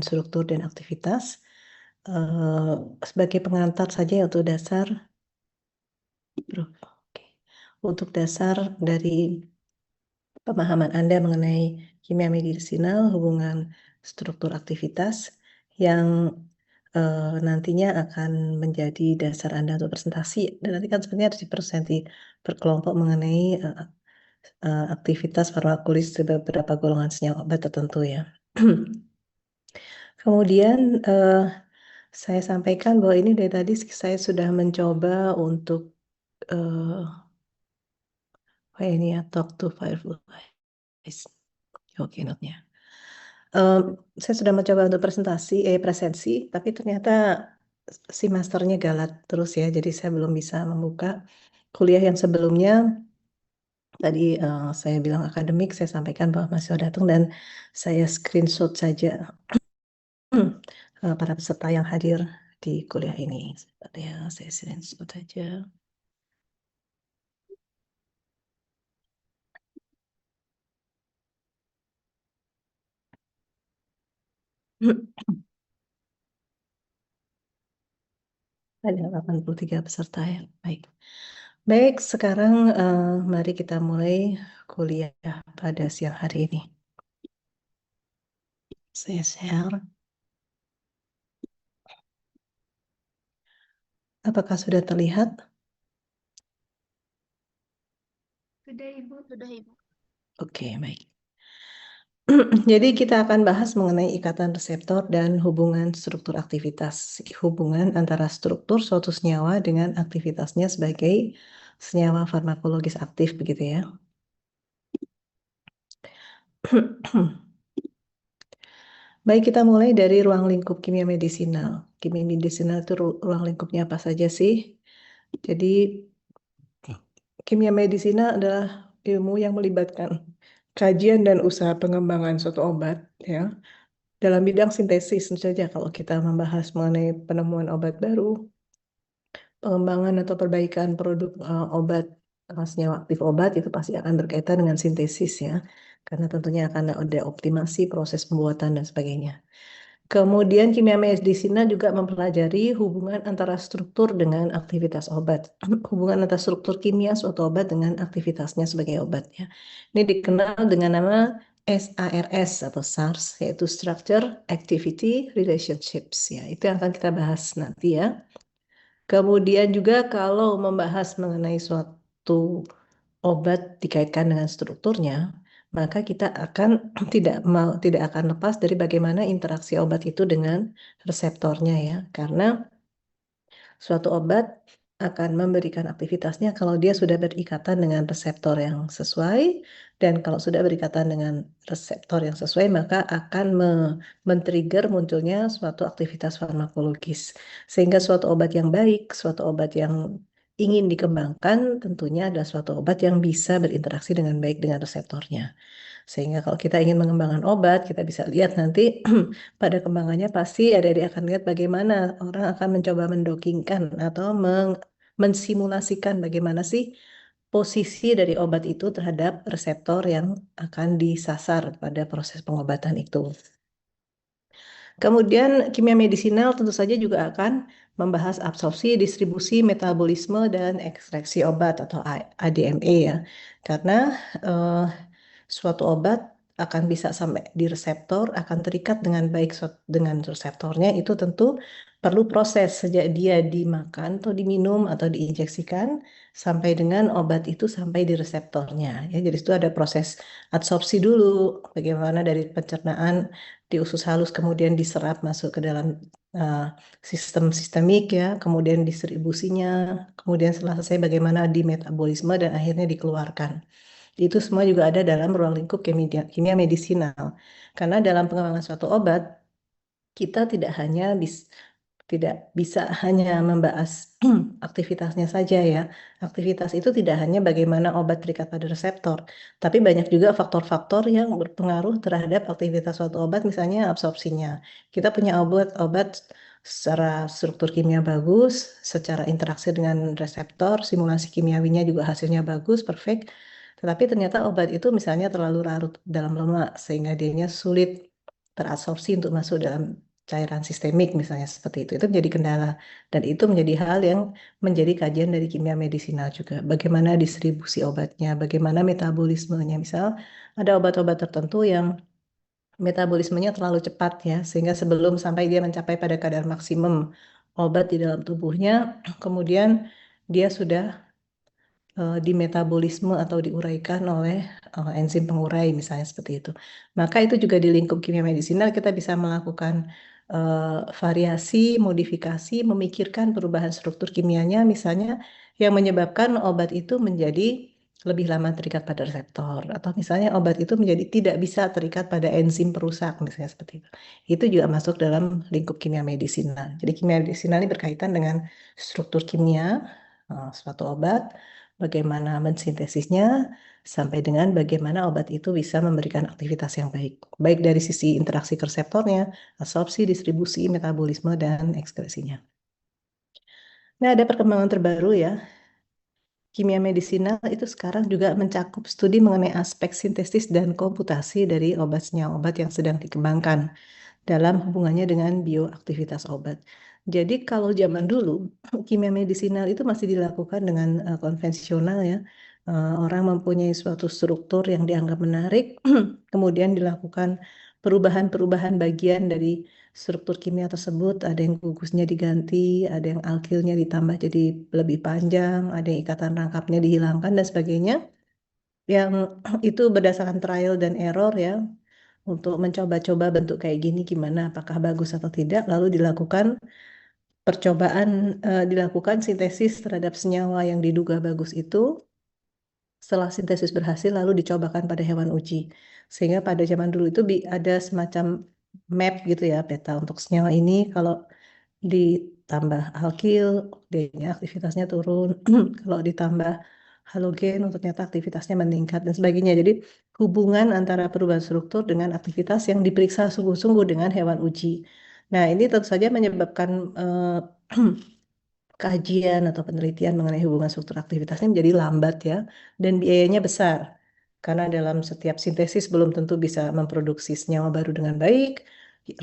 struktur dan aktivitas. Sebagai pengantar saja untuk dasar, untuk dasar dari pemahaman Anda mengenai kimia medisinal, hubungan struktur aktivitas yang nantinya akan menjadi dasar Anda untuk presentasi. Dan nanti kan sebenarnya harus dipresenti per kelompok mengenai aktivitas farmakolis beberapa golongan senyawa obat tertentu ya. Kemudian saya sampaikan bahwa ini dari tadi saya sudah mencoba untuk ini ya, talk to fireflies. Oke, notnya. Saya sudah mencoba untuk presensi, tapi ternyata si masternya galat terus ya, jadi saya belum bisa membuka kuliah yang sebelumnya. Tadi saya bilang akademik, saya sampaikan bahwa mahasiswa datang dan saya screenshot saja para peserta yang hadir di kuliah ini. Ya, saya screenshot saja. Ada 83 peserta ya, baik. Baik, sekarang mari kita mulai kuliah pada siang hari ini. Saya share. Apakah sudah terlihat? Sudah, Ibu. Sudah, Ibu. Oke, baik. Jadi kita akan bahas mengenai ikatan reseptor dan hubungan struktur aktivitas. Hubungan antara struktur suatu senyawa dengan aktivitasnya sebagai senyawa farmakologis aktif, begitu ya. Baik, kita mulai dari ruang lingkup kimia medisinal. Kimia medisinal itu ruang lingkupnya apa saja sih? Jadi, kimia medisinal adalah ilmu yang melibatkan kajian dan usaha pengembangan suatu obat, ya. Dalam bidang sintesis, tentu saja kalau kita membahas mengenai penemuan obat baru, pengembangan atau perbaikan produk obat, senyawa aktif obat itu pasti akan berkaitan dengan sintesis ya, karena tentunya akan ada optimasi proses pembuatan dan sebagainya. Kemudian kimia medisinal juga mempelajari hubungan antara struktur dengan aktivitas obat. Hubungan antara struktur kimia suatu obat dengan aktivitasnya sebagai obat ya. Ini dikenal dengan nama SARS atau SARS, yaitu Structure Activity Relationships ya. Itu yang akan kita bahas nanti ya. Kemudian juga kalau membahas mengenai suatu obat dikaitkan dengan strukturnya, maka kita akan tidak akan lepas dari bagaimana interaksi obat itu dengan reseptornya ya. Karena suatu obat akan memberikan aktivitasnya kalau dia sudah berikatan dengan reseptor yang sesuai, dan kalau sudah berikatan dengan reseptor yang sesuai maka akan men-trigger munculnya suatu aktivitas farmakologis. Sehingga suatu obat yang baik, suatu obat yang ingin dikembangkan tentunya adalah suatu obat yang bisa berinteraksi dengan baik dengan reseptornya. Sehingga kalau kita ingin mengembangkan obat, kita bisa lihat nanti pada kembangannya pasti adik-adik akan lihat bagaimana orang akan mencoba mendokingkan atau mensimulasikan bagaimana sih posisi dari obat itu terhadap reseptor yang akan disasar pada proses pengobatan itu. Kemudian kimia medisinal tentu saja juga akan membahas absorpsi, distribusi, metabolisme, dan ekstraksi obat atau ADME ya. Karena suatu obat akan bisa sampai di reseptor, akan terikat dengan baik dengan reseptornya, itu tentu perlu proses sejak dia dimakan atau diminum atau diinjeksikan sampai dengan obat itu sampai di reseptornya. Ya, jadi itu ada proses absorpsi dulu, bagaimana dari pencernaan di usus halus kemudian diserap masuk ke dalam sistem sistemik ya, kemudian distribusinya, kemudian setelah selesai bagaimana di metabolisme dan akhirnya dikeluarkan. Itu semua juga ada dalam ruang lingkup kimia medisinal. Karena dalam pengembangan suatu obat, kita tidak bisa hanya membahas aktivitasnya saja ya. Aktivitas itu tidak hanya bagaimana obat terikat pada reseptor, tapi banyak juga faktor-faktor yang berpengaruh terhadap aktivitas suatu obat, misalnya absorpsinya. Kita punya obat secara struktur kimia bagus, secara interaksi dengan reseptor, simulasi kimiawinya juga hasilnya bagus, perfect. Tetapi ternyata obat itu misalnya terlalu larut dalam lemak sehingga dianya sulit terabsorpsi untuk masuk dalam cairan sistemik misalnya seperti itu. Itu menjadi kendala dan itu menjadi hal yang menjadi kajian dari kimia medisinal juga. Bagaimana distribusi obatnya, bagaimana metabolismenya. Misal ada obat-obat tertentu yang metabolismenya terlalu cepat ya, sehingga sebelum sampai dia mencapai pada kadar maksimum obat di dalam tubuhnya, kemudian dia sudah di metabolisme atau diuraikan oleh enzim pengurai misalnya seperti itu. Maka itu juga di lingkup kimia medisinal kita bisa melakukan variasi, modifikasi, memikirkan perubahan struktur kimianya misalnya yang menyebabkan obat itu menjadi lebih lama terikat pada reseptor atau misalnya obat itu menjadi tidak bisa terikat pada enzim perusak misalnya seperti itu. Itu juga masuk dalam lingkup kimia medisinal. Jadi kimia medisinal ini berkaitan dengan struktur kimia suatu obat, bagaimana mensintesisnya, sampai dengan bagaimana obat itu bisa memberikan aktivitas yang baik. Baik dari sisi interaksi ke reseptornya, absorpsi, distribusi, metabolisme, dan ekskresinya. Nah, ada perkembangan terbaru ya. Kimia medisinal itu sekarang juga mencakup studi mengenai aspek sintesis dan komputasi dari obat senyawa obat yang sedang dikembangkan dalam hubungannya dengan bioaktivitas obat. Jadi kalau zaman dulu kimia medisinal itu masih dilakukan dengan konvensional ya. Orang mempunyai suatu struktur yang dianggap menarik, kemudian dilakukan perubahan-perubahan bagian dari struktur kimia tersebut. Ada yang gugusnya diganti, ada yang alkilnya ditambah jadi lebih panjang, ada yang ikatan rangkapnya dihilangkan dan sebagainya. Yang itu berdasarkan trial dan error ya untuk mencoba-coba bentuk kayak gini gimana, apakah bagus atau tidak, lalu dilakukan percobaan, dilakukan sintesis terhadap senyawa yang diduga bagus itu. Setelah sintesis berhasil, lalu dicobakan pada hewan uji. Sehingga pada zaman dulu itu ada semacam map gitu ya, peta untuk senyawa ini, kalau ditambah alkil, dia aktivitasnya turun. Kalau ditambah halogen, untuk ternyata aktivitasnya meningkat dan sebagainya. Jadi hubungan antara perubahan struktur dengan aktivitas yang diperiksa sungguh-sungguh dengan hewan uji. Nah, ini tentu saja menyebabkan kajian atau penelitian mengenai hubungan struktur aktivitasnya menjadi lambat ya, dan biayanya besar. Karena dalam setiap sintesis belum tentu bisa memproduksi senyawa baru dengan baik,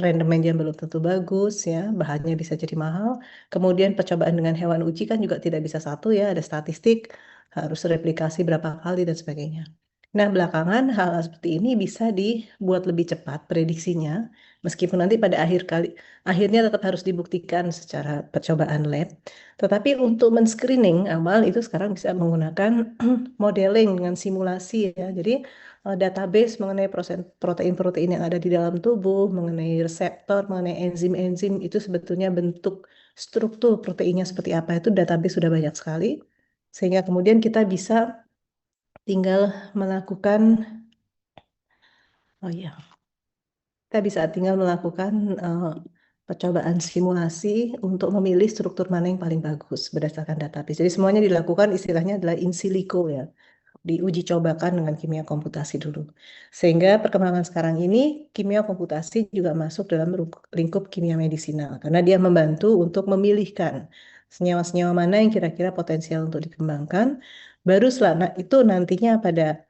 rendemennya belum tentu bagus ya, bahannya bisa jadi mahal. Kemudian percobaan dengan hewan uji kan juga tidak bisa satu ya, ada statistik, harus replikasi berapa kali dan sebagainya. Nah, belakangan hal seperti ini bisa dibuat lebih cepat prediksinya, meskipun nanti pada akhirnya tetap harus dibuktikan secara percobaan lab. Tetapi untuk men-screening awal itu sekarang bisa menggunakan modeling dengan simulasi ya. Jadi database mengenai protein-protein yang ada di dalam tubuh, mengenai reseptor, mengenai enzim-enzim itu sebetulnya bentuk struktur proteinnya seperti apa itu database sudah banyak sekali. Sehingga kemudian kita bisa tinggal melakukan, oh ya, kita bisa tinggal melakukan percobaan simulasi untuk memilih struktur mana yang paling bagus berdasarkan database. Jadi semuanya dilakukan istilahnya adalah in silico ya, diuji cobakan dengan kimia komputasi dulu. Sehingga perkembangan sekarang ini kimia komputasi juga masuk dalam lingkup kimia medisinal karena dia membantu untuk memilihkan senyawa-senyawa mana yang kira-kira potensial untuk dikembangkan. Baru setelah itu nantinya pada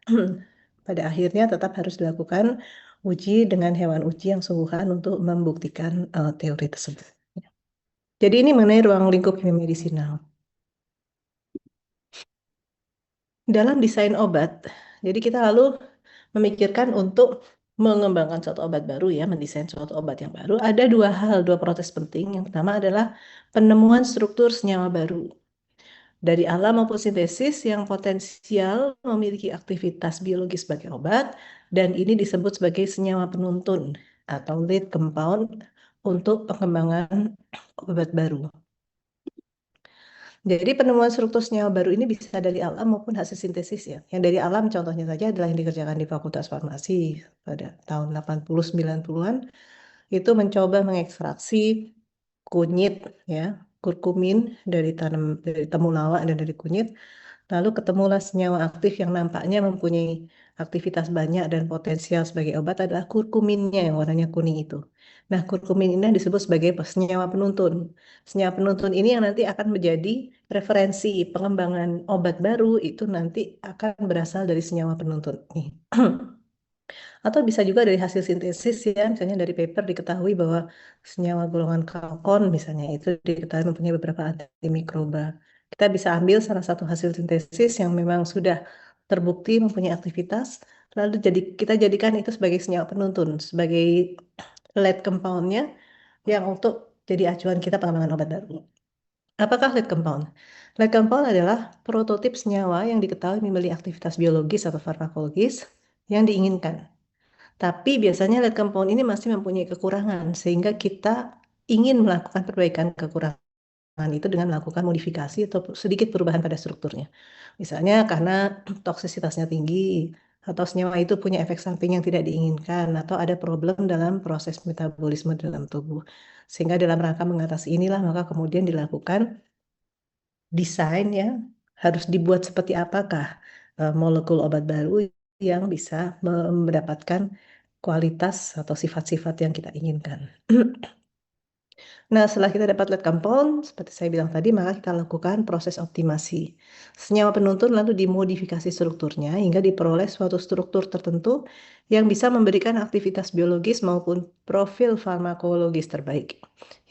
pada akhirnya tetap harus dilakukan uji dengan hewan uji yang sungguhan untuk membuktikan teori tersebut. Jadi ini mengenai ruang lingkup kimia medisinal. Dalam desain obat, jadi kita lalu memikirkan untuk mengembangkan suatu obat baru ya, mendesain suatu obat yang baru. Ada dua proses penting. Yang pertama adalah penemuan struktur senyawa baru dari alam maupun sintesis yang potensial memiliki aktivitas biologis sebagai obat, dan ini disebut sebagai senyawa penuntun atau lead compound untuk pengembangan obat baru. Jadi penemuan struktur senyawa baru ini bisa dari alam maupun hasil sintesis ya. Yang dari alam contohnya saja adalah yang dikerjakan di Fakultas Farmasi pada tahun 80-90-an, itu mencoba mengekstraksi kunyit ya, kurkumin dari temulawak dan dari kunyit. Lalu ketemulah senyawa aktif yang nampaknya mempunyai aktivitas banyak dan potensial sebagai obat adalah kurkuminnya yang warnanya kuning itu. Nah, kurkumin ini disebut sebagai senyawa penuntun. Senyawa penuntun ini yang nanti akan menjadi referensi pengembangan obat baru itu nanti akan berasal dari senyawa penuntun ini. Atau bisa juga dari hasil sintesis ya, misalnya dari paper diketahui bahwa senyawa golongan kalkon misalnya itu diketahui mempunyai beberapa antimikroba. Kita bisa ambil salah satu hasil sintesis yang memang sudah terbukti mempunyai aktivitas, lalu kita jadikan itu sebagai senyawa penuntun, sebagai lead compound-nya yang untuk jadi acuan kita pengembangan obat baru. Apakah lead compound? Lead compound adalah prototip senyawa yang diketahui memiliki aktivitas biologis atau farmakologis yang diinginkan. Tapi biasanya lead compound ini masih mempunyai kekurangan, sehingga kita ingin melakukan perbaikan kekurangan itu dengan melakukan modifikasi atau sedikit perubahan pada strukturnya. Misalnya karena toksisitasnya tinggi, atau senyawa itu punya efek samping yang tidak diinginkan, atau ada problem dalam proses metabolisme dalam tubuh. Sehingga dalam rangka mengatasi inilah, maka kemudian dilakukan desain ya, harus dibuat seperti apakah molekul obat baru yang bisa mendapatkan kualitas atau sifat-sifat yang kita inginkan. Nah, setelah kita dapat lead compound, seperti saya bilang tadi, maka kita lakukan proses optimasi. Senyawa penuntun lalu dimodifikasi strukturnya hingga diperoleh suatu struktur tertentu yang bisa memberikan aktivitas biologis maupun profil farmakologis terbaik.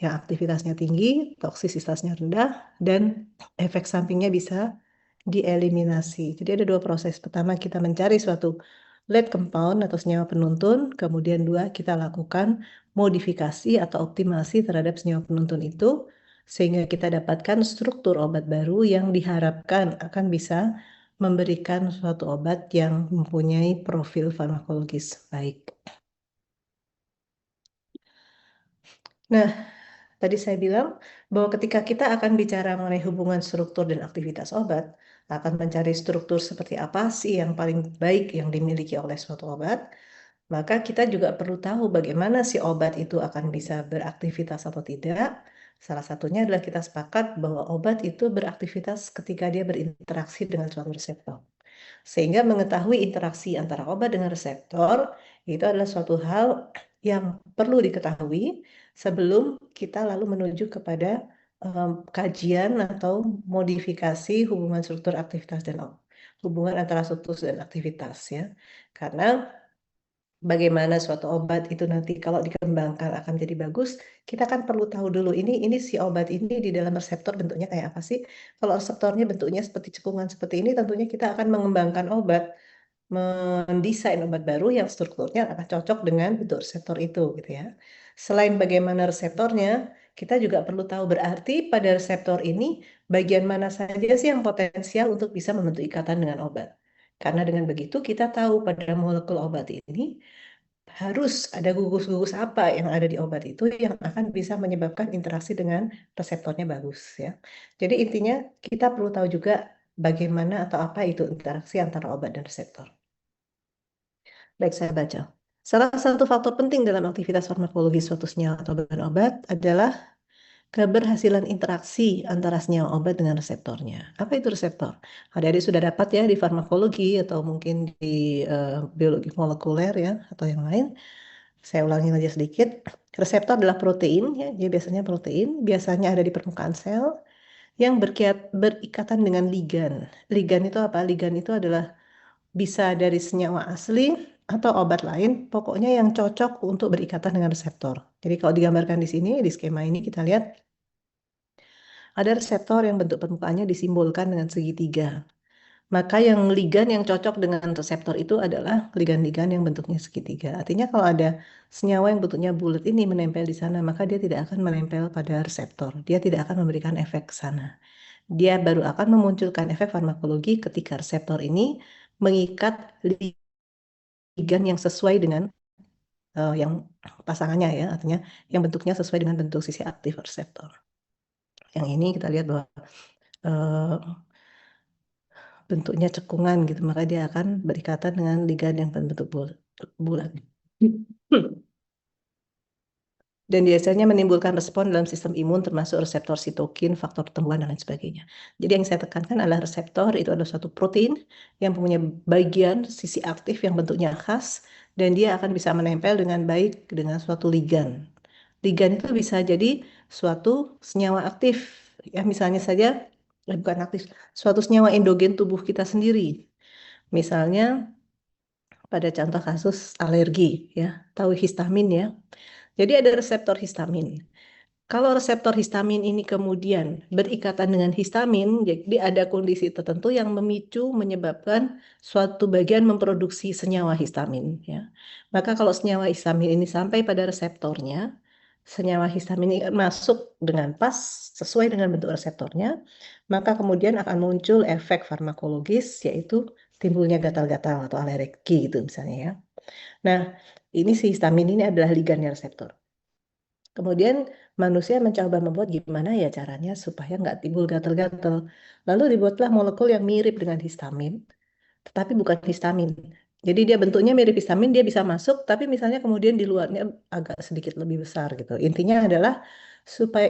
Yang aktivitasnya tinggi, toksisitasnya rendah, dan efek sampingnya bisa dieliminasi. Jadi ada dua proses. Pertama, kita mencari suatu lead compound atau senyawa penuntun, kemudian dua, kita lakukan modifikasi atau optimasi terhadap senyawa penuntun itu, sehingga kita dapatkan struktur obat baru yang diharapkan akan bisa memberikan suatu obat yang mempunyai profil farmakologis baik. Nah, tadi saya bilang bahwa ketika kita akan bicara mengenai hubungan struktur dan aktivitas obat, akan mencari struktur seperti apa sih yang paling baik yang dimiliki oleh suatu obat, maka kita juga perlu tahu bagaimana si obat itu akan bisa beraktivitas atau tidak. Salah satunya adalah kita sepakat bahwa obat itu beraktivitas ketika dia berinteraksi dengan suatu reseptor. Sehingga mengetahui interaksi antara obat dengan reseptor itu adalah suatu hal yang perlu diketahui sebelum kita lalu menuju kepada kajian atau modifikasi hubungan struktur aktivitas dan hubungan antara struktur dan aktivitas ya. Karena bagaimana suatu obat itu nanti kalau dikembangkan akan jadi bagus, kita kan perlu tahu dulu ini si obat ini di dalam reseptor bentuknya kayak apa sih? Kalau reseptornya bentuknya seperti cekungan seperti ini, tentunya kita akan mengembangkan obat, mendesain obat baru yang strukturnya akan cocok dengan bentuk reseptor itu gitu ya. Selain bagaimana reseptornya, kita juga perlu tahu berarti pada reseptor ini bagian mana saja sih yang potensial untuk bisa membentuk ikatan dengan obat. Karena dengan begitu kita tahu pada molekul obat ini harus ada gugus-gugus apa yang ada di obat itu yang akan bisa menyebabkan interaksi dengan reseptornya bagus ya. Jadi intinya kita perlu tahu juga bagaimana atau apa itu interaksi antara obat dan reseptor. Baik, saya baca. Salah satu faktor penting dalam aktivitas farmakologi suatu senyawa atau bahan obat adalah keberhasilan interaksi antara senyawa obat dengan reseptornya. Apa itu reseptor? Adik-adik sudah dapat ya di farmakologi atau mungkin di biologi molekuler ya atau yang lain. Saya ulangi aja sedikit. Reseptor adalah protein ya, dia biasanya protein, biasanya ada di permukaan sel yang berikatan dengan ligan. Ligan itu apa? Ligan itu adalah bisa dari senyawa asli atau obat lain, pokoknya yang cocok untuk berikatan dengan reseptor. Jadi kalau digambarkan di sini, di skema ini kita lihat ada reseptor yang bentuk permukaannya disimbolkan dengan segitiga. Maka yang ligan yang cocok dengan reseptor itu adalah ligan-ligan yang bentuknya segitiga. Artinya kalau ada senyawa yang bentuknya bulat ini menempel di sana, maka dia tidak akan menempel pada reseptor. Dia tidak akan memberikan efek ke sana. Dia baru akan memunculkan efek farmakologi ketika reseptor ini mengikat ligan yang sesuai dengan yang pasangannya ya, artinya yang bentuknya sesuai dengan bentuk sisi aktif reseptor. Yang ini kita lihat bahwa uh, bentuknya cekungan gitu, maka dia akan berikatan dengan ligan yang berbentuk bulat. Dan biasanya menimbulkan respon dalam sistem imun termasuk reseptor sitokin, faktor pertumbuhan, dan lain sebagainya. Jadi yang saya tekankan adalah reseptor itu adalah suatu protein yang punya bagian sisi aktif yang bentuknya khas dan dia akan bisa menempel dengan baik dengan suatu ligan. Ligan itu bisa jadi suatu senyawa aktif, ya misalnya saja, bukan aktif, suatu senyawa endogen tubuh kita sendiri. Misalnya pada contoh kasus alergi ya. Tahu histamin ya. Jadi ada reseptor histamin. Kalau reseptor histamin ini kemudian berikatan dengan histamin, jadi ada kondisi tertentu yang memicu menyebabkan suatu bagian memproduksi senyawa histamin ya. Maka kalau senyawa histamin ini sampai pada reseptornya, senyawa histamin ini masuk dengan pas sesuai dengan bentuk reseptornya, maka kemudian akan muncul efek farmakologis yaitu timbulnya gatal-gatal atau alergi gitu misalnya ya. Nah, ini si histamin ini adalah ligannya reseptor. Kemudian manusia mencoba membuat gimana ya caranya supaya nggak timbul gatal-gatal. Lalu dibuatlah molekul yang mirip dengan histamin, tetapi bukan histamin. Jadi dia bentuknya mirip histamin, dia bisa masuk, tapi misalnya kemudian di luarnya agak sedikit lebih besar gitu. Intinya adalah supaya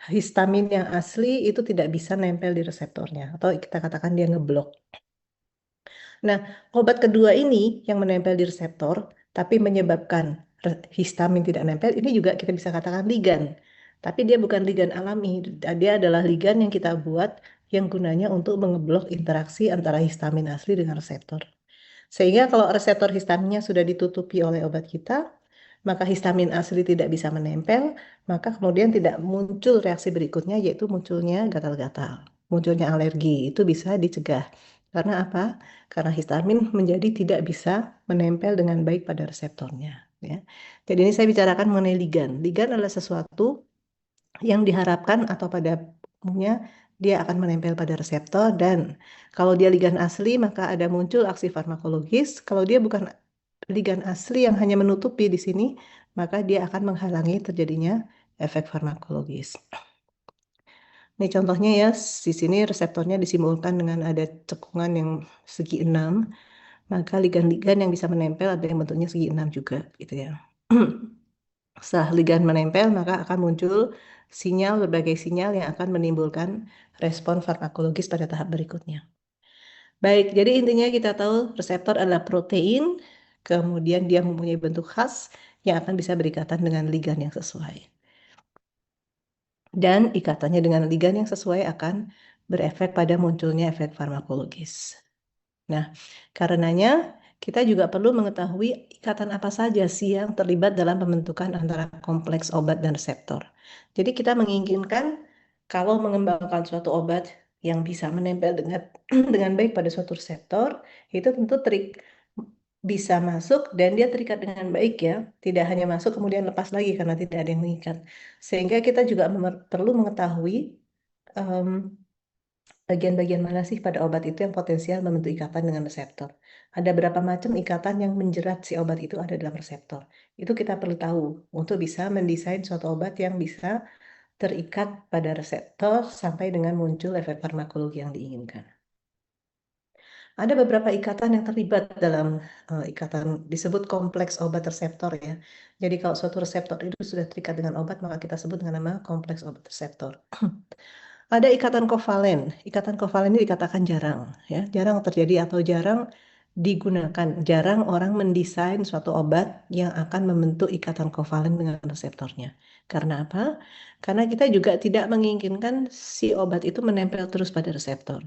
histamin yang asli itu tidak bisa nempel di reseptornya, atau kita katakan dia ngeblok. Nah, obat kedua ini yang menempel di reseptor, tapi menyebabkan histamin tidak nempel, ini juga kita bisa katakan ligan. Tapi dia bukan ligan alami, dia adalah ligan yang kita buat yang gunanya untuk mengeblok interaksi antara histamin asli dengan reseptor. Sehingga kalau reseptor histaminnya sudah ditutupi oleh obat kita, maka histamin asli tidak bisa menempel, maka kemudian tidak muncul reaksi berikutnya yaitu munculnya gatal-gatal, munculnya alergi. Itu bisa dicegah. Karena apa? Karena histamin menjadi tidak bisa menempel dengan baik pada reseptornya. Ya. Jadi ini saya bicarakan mengenai ligan. Ligan adalah sesuatu yang diharapkan atau pada umumnya dia akan menempel pada reseptor dan kalau dia ligan asli maka ada muncul aksi farmakologis. Kalau dia bukan ligan asli yang hanya menutupi di sini, maka dia akan menghalangi terjadinya efek farmakologis. Ini contohnya ya, di sini reseptornya disimbolkan dengan ada cekungan yang segi 6, maka ligan-ligan yang bisa menempel ada yang bentuknya segi 6 juga gitu ya. Setelah ligan menempel, maka akan muncul sinyal, berbagai sinyal yang akan menimbulkan respon farmakologis pada tahap berikutnya. Baik, jadi intinya kita tahu reseptor adalah protein, kemudian dia mempunyai bentuk khas yang akan bisa berikatan dengan ligan yang sesuai. Dan ikatannya dengan ligan yang sesuai akan berefek pada munculnya efek farmakologis. Nah, karenanya kita juga perlu mengetahui ikatan apa saja sih yang terlibat dalam pembentukan antara kompleks obat dan reseptor. Jadi kita menginginkan kalau mengembangkan suatu obat yang bisa menempel dengan dengan baik pada suatu reseptor, itu tentu bisa masuk dan dia terikat dengan baik ya, tidak hanya masuk kemudian lepas lagi karena tidak ada yang mengikat. Sehingga kita juga perlu mengetahui em, bagian-bagian mana sih pada obat itu yang potensial membentuk ikatan dengan reseptor. Ada berapa macam ikatan yang menjerat si obat itu ada dalam reseptor. Itu kita perlu tahu untuk bisa mendesain suatu obat yang bisa terikat pada reseptor sampai dengan muncul efek farmakologi yang diinginkan. Ada beberapa ikatan yang terlibat dalam ikatan disebut kompleks obat reseptor ya. Jadi kalau suatu reseptor itu sudah terikat dengan obat maka kita sebut dengan nama kompleks obat reseptor. Ada ikatan kovalen. Ikatan kovalen ini dikatakan jarang, ya, jarang terjadi atau jarang digunakan. Jarang orang mendesain suatu obat yang akan membentuk ikatan kovalen dengan reseptornya. Karena apa? Karena kita juga tidak menginginkan si obat itu menempel terus pada reseptor.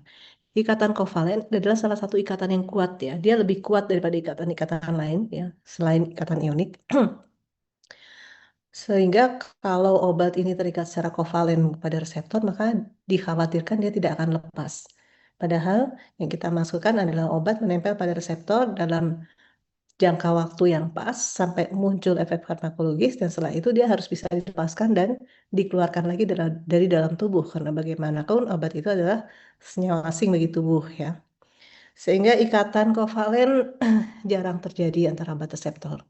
Ikatan kovalen adalah salah satu ikatan yang kuat ya. Dia lebih kuat daripada ikatan-ikatan lain ya, selain ikatan ionik. Sehingga kalau obat ini terikat secara kovalen pada reseptor, maka dikhawatirkan dia tidak akan lepas. Padahal yang kita masukkan adalah obat menempel pada reseptor dalam jangka waktu yang pas sampai muncul efek farmakologis dan setelah itu dia harus bisa dilepaskan dan dikeluarkan lagi dari dalam tubuh karena bagaimanapun obat itu adalah senyawa asing bagi tubuh ya. Sehingga ikatan kovalen jarang terjadi antara obat reseptor.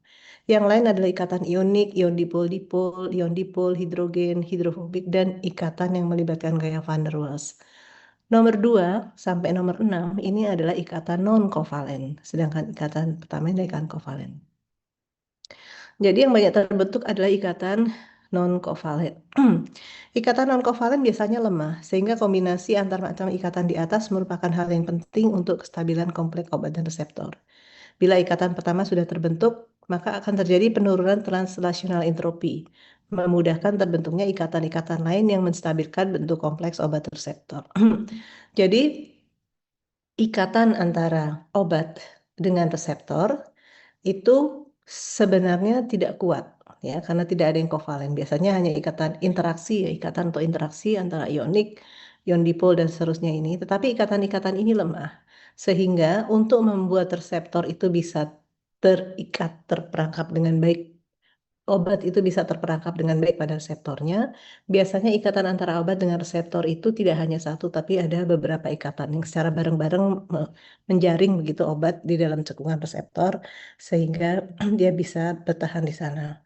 Yang lain adalah ikatan ionik, ion dipol-dipol, ion dipol, hidrogen, hidrofobik, dan ikatan yang melibatkan gaya van der Waals. Nomor 2 sampai nomor 6 ini adalah ikatan non-kovalen, sedangkan ikatan pertama ini ikatan kovalen. Jadi yang banyak terbentuk adalah ikatan non-kovalen. Ikatan non-kovalen biasanya lemah, sehingga kombinasi antar macam ikatan di atas merupakan hal yang penting untuk kestabilan kompleks obat dan reseptor. Bila ikatan pertama sudah terbentuk, maka akan terjadi penurunan translasional entropi, memudahkan terbentuknya ikatan-ikatan lain yang menstabilkan bentuk kompleks obat reseptor. Jadi, ikatan antara obat dengan reseptor itu sebenarnya tidak kuat ya karena tidak ada yang kovalen. Biasanya hanya ikatan interaksi ya, ikatan atau interaksi antara ionik, ion dipol dan seterusnya ini. Tetapi ikatan-ikatan ini lemah sehingga untuk membuat reseptor itu bisa terikat terperangkap dengan baik, obat itu bisa terperangkap dengan baik pada reseptornya. Biasanya ikatan antara obat dengan reseptor itu tidak hanya satu, tapi ada beberapa ikatan yang secara bareng-bareng menjaring begitu obat di dalam cekungan reseptor, sehingga dia bisa bertahan di sana.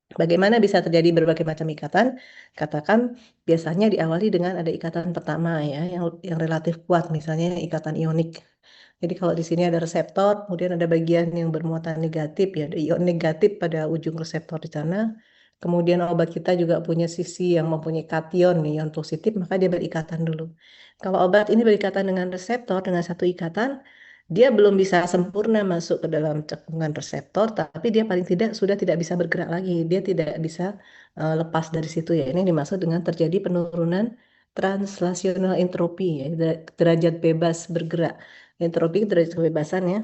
Bagaimana bisa terjadi berbagai macam ikatan? Katakan biasanya diawali dengan ada ikatan pertama ya, yang relatif kuat, misalnya ikatan ionik. Jadi kalau di sini ada reseptor, kemudian ada bagian yang bermuatan negatif ya, ada ion negatif pada ujung reseptor di sana. Kemudian obat kita juga punya sisi yang mempunyai kation, nih, ion positif, maka dia berikatan dulu. Kalau obat ini berikatan dengan reseptor dengan satu ikatan, dia belum bisa sempurna masuk ke dalam cekungan reseptor, tapi dia paling tidak sudah tidak bisa bergerak lagi. Dia tidak bisa lepas dari situ ya. Ini dimaksud dengan terjadi penurunan translasional entropi ya, derajat bebas bergerak. Entropi derajat kebebasan ya,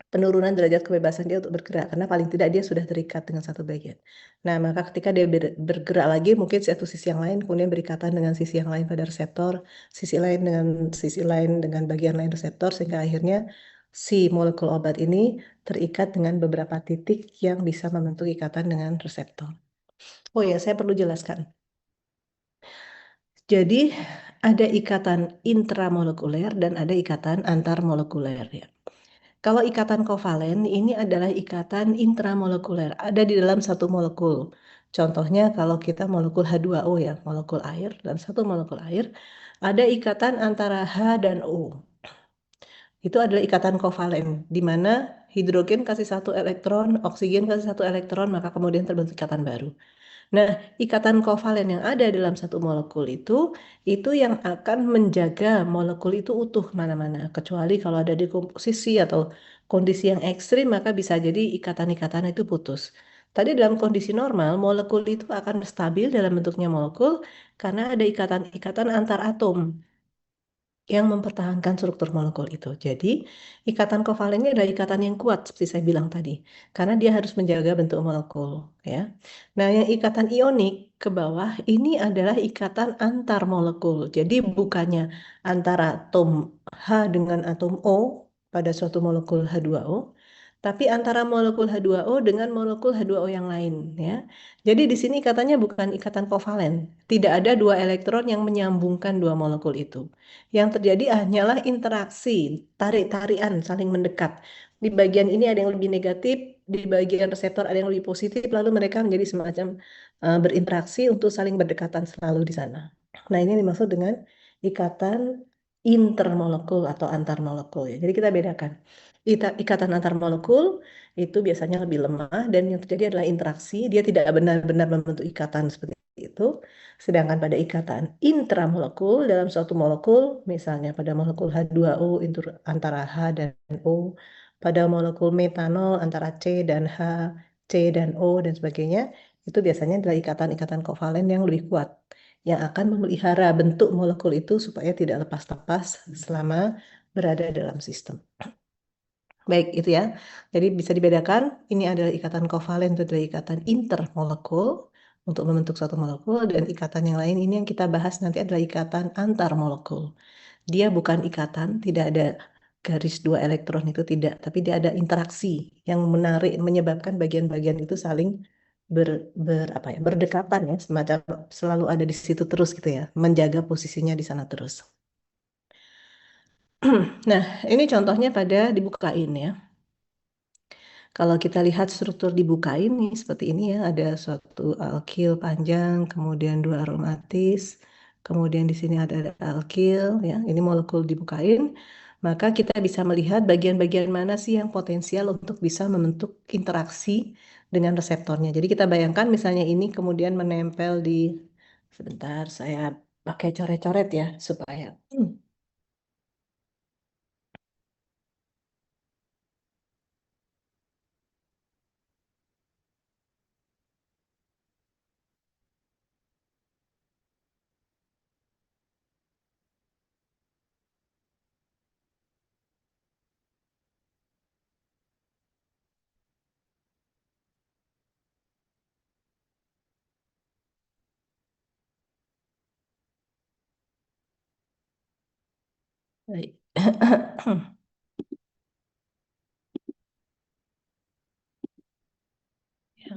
penurunan derajat kebebasan dia untuk bergerak karena paling tidak dia sudah terikat dengan satu bagian. Nah, maka ketika dia bergerak lagi mungkin satu sisi yang lain kemudian berikatan dengan sisi yang lain pada reseptor, sisi lain dengan bagian lain reseptor sehingga akhirnya si molekul obat ini terikat dengan beberapa titik yang bisa membentuk ikatan dengan reseptor. Oh ya, saya perlu jelaskan. Jadi ada ikatan intramolekuler dan ada ikatan antarmolekuler ya. Kalau ikatan kovalen ini adalah ikatan intramolekuler, ada di dalam satu molekul. Contohnya kalau kita molekul H2O ya, molekul air, dan satu molekul air, ada ikatan antara H dan O. Itu adalah ikatan kovalen, di mana hidrogen kasih satu elektron, oksigen kasih satu elektron, maka kemudian terbentuk ikatan baru. Nah, ikatan kovalen yang ada dalam satu molekul itu yang akan menjaga molekul itu utuh mana-mana. Kecuali kalau ada dekomposisi atau kondisi yang ekstrim, maka bisa jadi ikatan-ikatan itu putus. Tadi dalam kondisi normal, molekul itu akan stabil dalam bentuknya molekul karena ada ikatan-ikatan antar atom yang mempertahankan struktur molekul itu. Jadi, ikatan kovalennya adalah ikatan yang kuat seperti saya bilang tadi, karena dia harus menjaga bentuk molekul, ya. Nah, yang ikatan ionik ke bawah ini adalah ikatan antar molekul. Jadi, bukannya antara atom H dengan atom O pada suatu molekul H2O, tapi antara molekul H2O dengan molekul H2O yang lain, ya. Jadi di sini ikatanya bukan ikatan kovalen. Tidak ada dua elektron yang menyambungkan dua molekul itu. Yang terjadi hanyalah interaksi, tarik-tarian, saling mendekat. Di bagian ini ada yang lebih negatif, di bagian reseptor ada yang lebih positif, lalu mereka menjadi semacam berinteraksi untuk saling berdekatan selalu di sana. Nah, ini dimaksud dengan ikatan intermolekul atau antar molekul ya. Jadi kita bedakan. Ikatan antar molekul itu biasanya lebih lemah dan yang terjadi adalah interaksi, dia tidak benar-benar membentuk ikatan seperti itu. Sedangkan pada ikatan intramolekul dalam suatu molekul, misalnya pada molekul H2O itu antara H dan O, pada molekul metanol antara C dan H, C dan O dan sebagainya, itu biasanya adalah ikatan-ikatan kovalen yang lebih kuat yang akan memelihara bentuk molekul itu supaya tidak lepas-lepas selama berada dalam sistem. Baik, itu ya. Jadi bisa dibedakan, ini adalah ikatan kovalen, itu adalah ikatan intermolekul untuk membentuk suatu molekul, dan ikatan yang lain ini yang kita bahas nanti adalah ikatan antar molekul. Dia bukan ikatan, tidak ada garis dua elektron itu tidak, tapi dia ada interaksi yang menarik, menyebabkan bagian-bagian itu saling apa ya, berdekatan ya, semacam selalu ada di situ terus gitu ya, menjaga posisinya di sana terus. Nah, ini contohnya pada dibukain ya. Kalau kita lihat struktur dibuka ini seperti ini ya, ada suatu alkil panjang, kemudian dua aromatis, kemudian di sini ada alkil ya, ini molekul dibukain, maka kita bisa melihat bagian-bagian mana sih yang potensial untuk bisa membentuk interaksi dengan reseptornya. Jadi kita bayangkan misalnya ini kemudian menempel di, sebentar saya pakai coret-coret ya supaya Baik. Ya.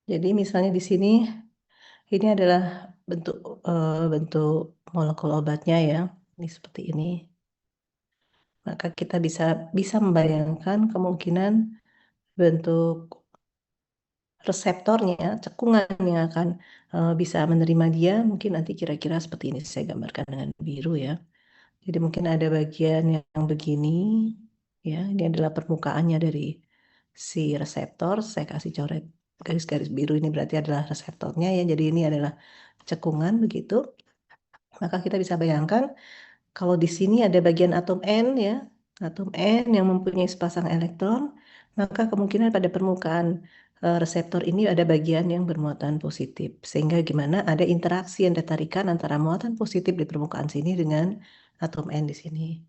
Jadi misalnya di sini ini adalah bentuk bentuk molekul obatnya ya. Ini seperti ini. Maka kita bisa bisa membayangkan kemungkinan bentuk reseptornya, cekungan yang akan bisa menerima dia mungkin nanti kira-kira seperti ini saya gambarkan dengan biru ya. Jadi mungkin ada bagian yang begini ya, ini adalah permukaannya dari si reseptor. Saya kasih coret garis-garis biru ini berarti adalah reseptornya ya. Jadi ini adalah cekungan begitu. Maka kita bisa bayangkan kalau di sini ada bagian atom N ya, atom N yang mempunyai sepasang elektron, maka kemungkinan pada permukaan reseptor ini ada bagian yang bermuatan positif. Sehingga gimana? Ada interaksi, ada tarikan antara muatan positif di permukaan sini dengan atom N di sini.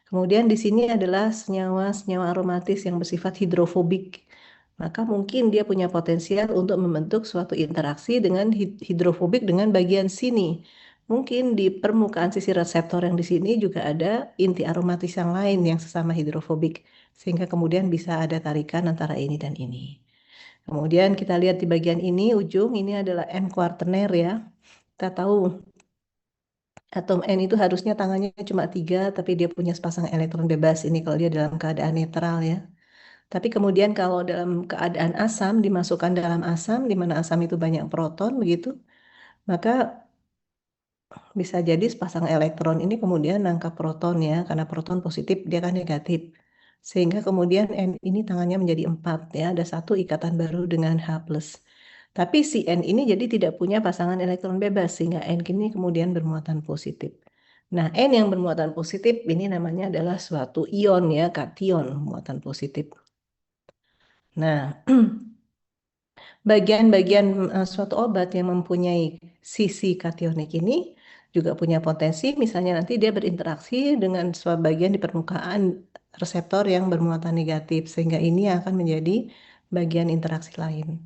Kemudian di sini adalah senyawa-senyawa aromatis yang bersifat hidrofobik. Maka mungkin dia punya potensial untuk membentuk suatu interaksi dengan hidrofobik dengan bagian sini. Mungkin di permukaan sisi reseptor yang di sini juga ada inti aromatis yang lain yang sesama hidrofobik. Sehingga kemudian bisa ada tarikan antara ini dan ini. Kemudian kita lihat di bagian ini, ujung ini adalah N kuartener ya. Kita tahu atom N itu harusnya tangannya cuma 3, tapi dia punya sepasang elektron bebas ini kalau dia dalam keadaan netral ya. Tapi kemudian kalau dalam keadaan asam, dimasukkan dalam asam, di mana asam itu banyak proton begitu, maka bisa jadi sepasang elektron ini kemudian nangkap proton ya, karena proton positif dia kan negatif. Sehingga kemudian N ini tangannya menjadi 4 ya, ada satu ikatan baru dengan H+. Tapi si N ini jadi tidak punya pasangan elektron bebas, sehingga N ini kemudian bermuatan positif. Nah, N yang bermuatan positif ini namanya adalah suatu ion ya, kation muatan positif. Nah, bagian-bagian suatu obat yang mempunyai sisi kationik ini juga punya potensi, misalnya nanti dia berinteraksi dengan suatu bagian di permukaan reseptor yang bermuatan negatif, sehingga ini akan menjadi bagian interaksi lain.